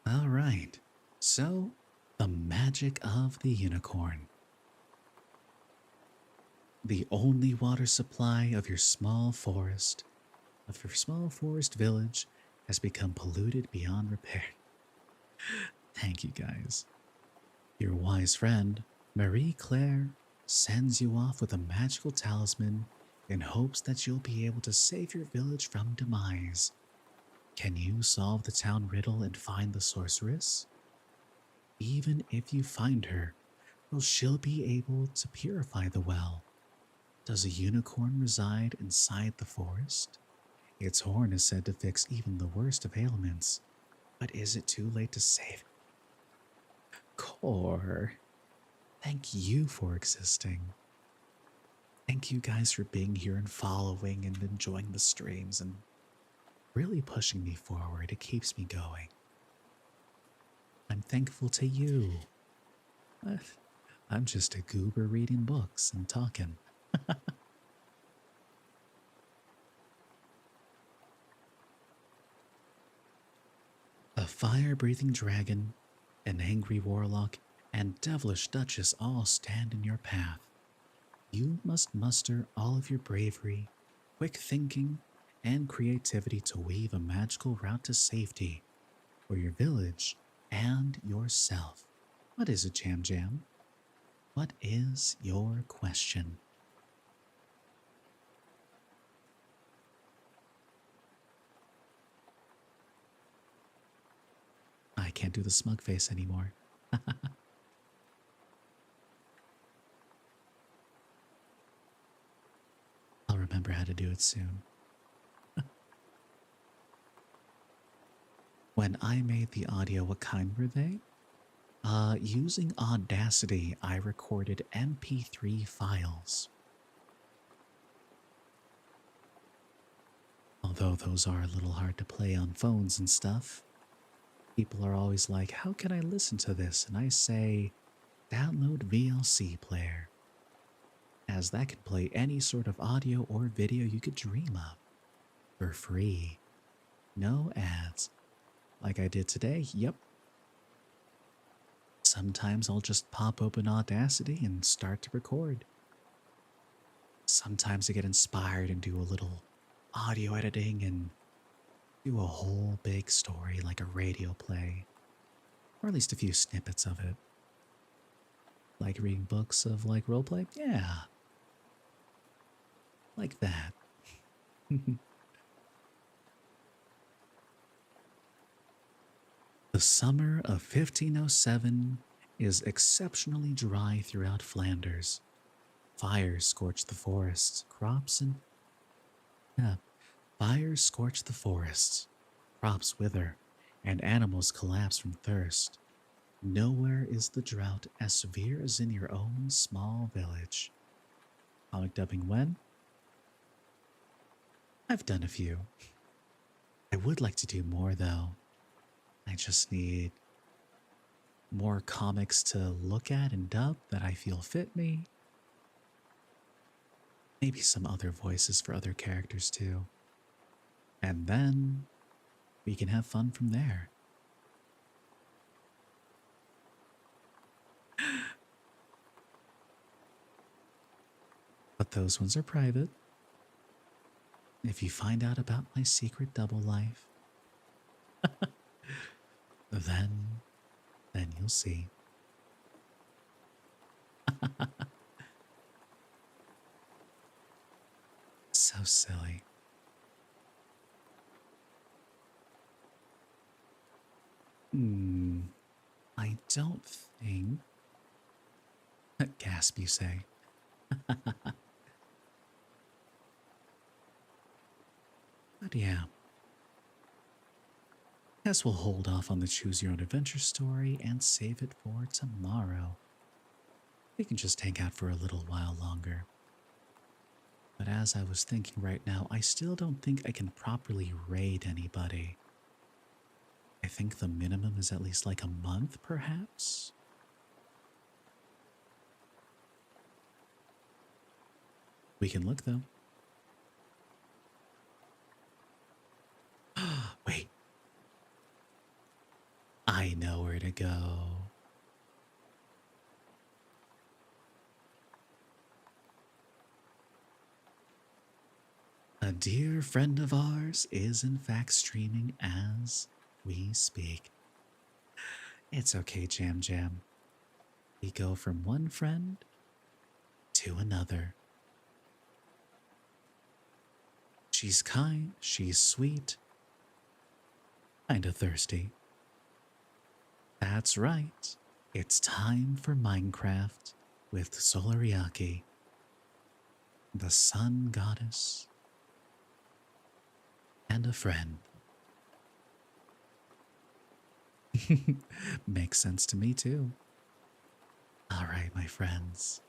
All right. So, the magic of the unicorn. The only water supply of your small forest, village, has become polluted beyond repair. Thank you guys. Your wise friend, Marie Claire, sends you off with a magical talisman in hopes that you'll be able to save your village from demise. Can you solve the town riddle and find the sorceress? Even if you find her, will she be able to purify the well? Does a unicorn reside inside the forest? Its horn is said to fix even the worst of ailments, but is it too late to save? Core, thank you for existing. Thank you guys for being here and following and enjoying the streams and really pushing me forward. It keeps me going. I'm thankful to you. I'm just a goober reading books and talking. A fire-breathing dragon, an angry warlock, and devilish duchess all stand in your path. You must muster all of your bravery, quick thinking, and creativity to weave a magical route to safety for your village and yourself. What is it, Jam Jam? What is your question? I can't do the smug face anymore. I'll remember how to do it soon. When I made the audio, what kind were they? Using Audacity, I recorded MP3 files. Although those are a little hard to play on phones and stuff. People are always like, how can I listen to this? And I say, download VLC Player, as that can play any sort of audio or video you could dream of for free. No ads. Like I did today, yep. Sometimes I'll just pop open Audacity and start to record. Sometimes I get inspired and do a little audio editing and do a whole big story like a radio play, or at least a few snippets of it. Like reading books of like roleplay? Yeah, like that. The summer of 1507 is exceptionally dry throughout Flanders. Fires scorch the forests, crops and yeah, fires scorch the forests, crops wither, and animals collapse from thirst. Nowhere is the drought as severe as in your own small village. Comic dubbing when? I've done a few. I would like to do more though. I just need more comics to look at and dub that I feel fit me. Maybe some other voices for other characters too. And then we can have fun from there. But those ones are private. If you find out about my secret double life, then you'll see. So silly. Hmm, I don't think. Gasp, you say. But yeah, guess we'll hold off on the choose your own adventure story and save it for tomorrow. We can just hang out for a little while longer. But as I was thinking right now, I still don't think I can properly raid anybody. I think the minimum is at least like a month, perhaps? We can look though. Wait, I know where to go. A dear friend of ours is in fact streaming as we speak. It's okay, Jam Jam. We go from one friend to another. She's kind, she's sweet, kinda thirsty. That's right. It's time for Minecraft with Solariaki, the sun goddess, and a friend. Makes sense to me too. All right, my friends.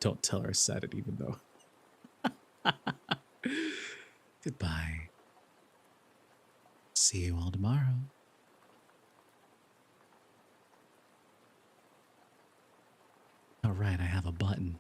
Don't tell her I said it even though. Goodbye. See you all tomorrow. All right, I have a button.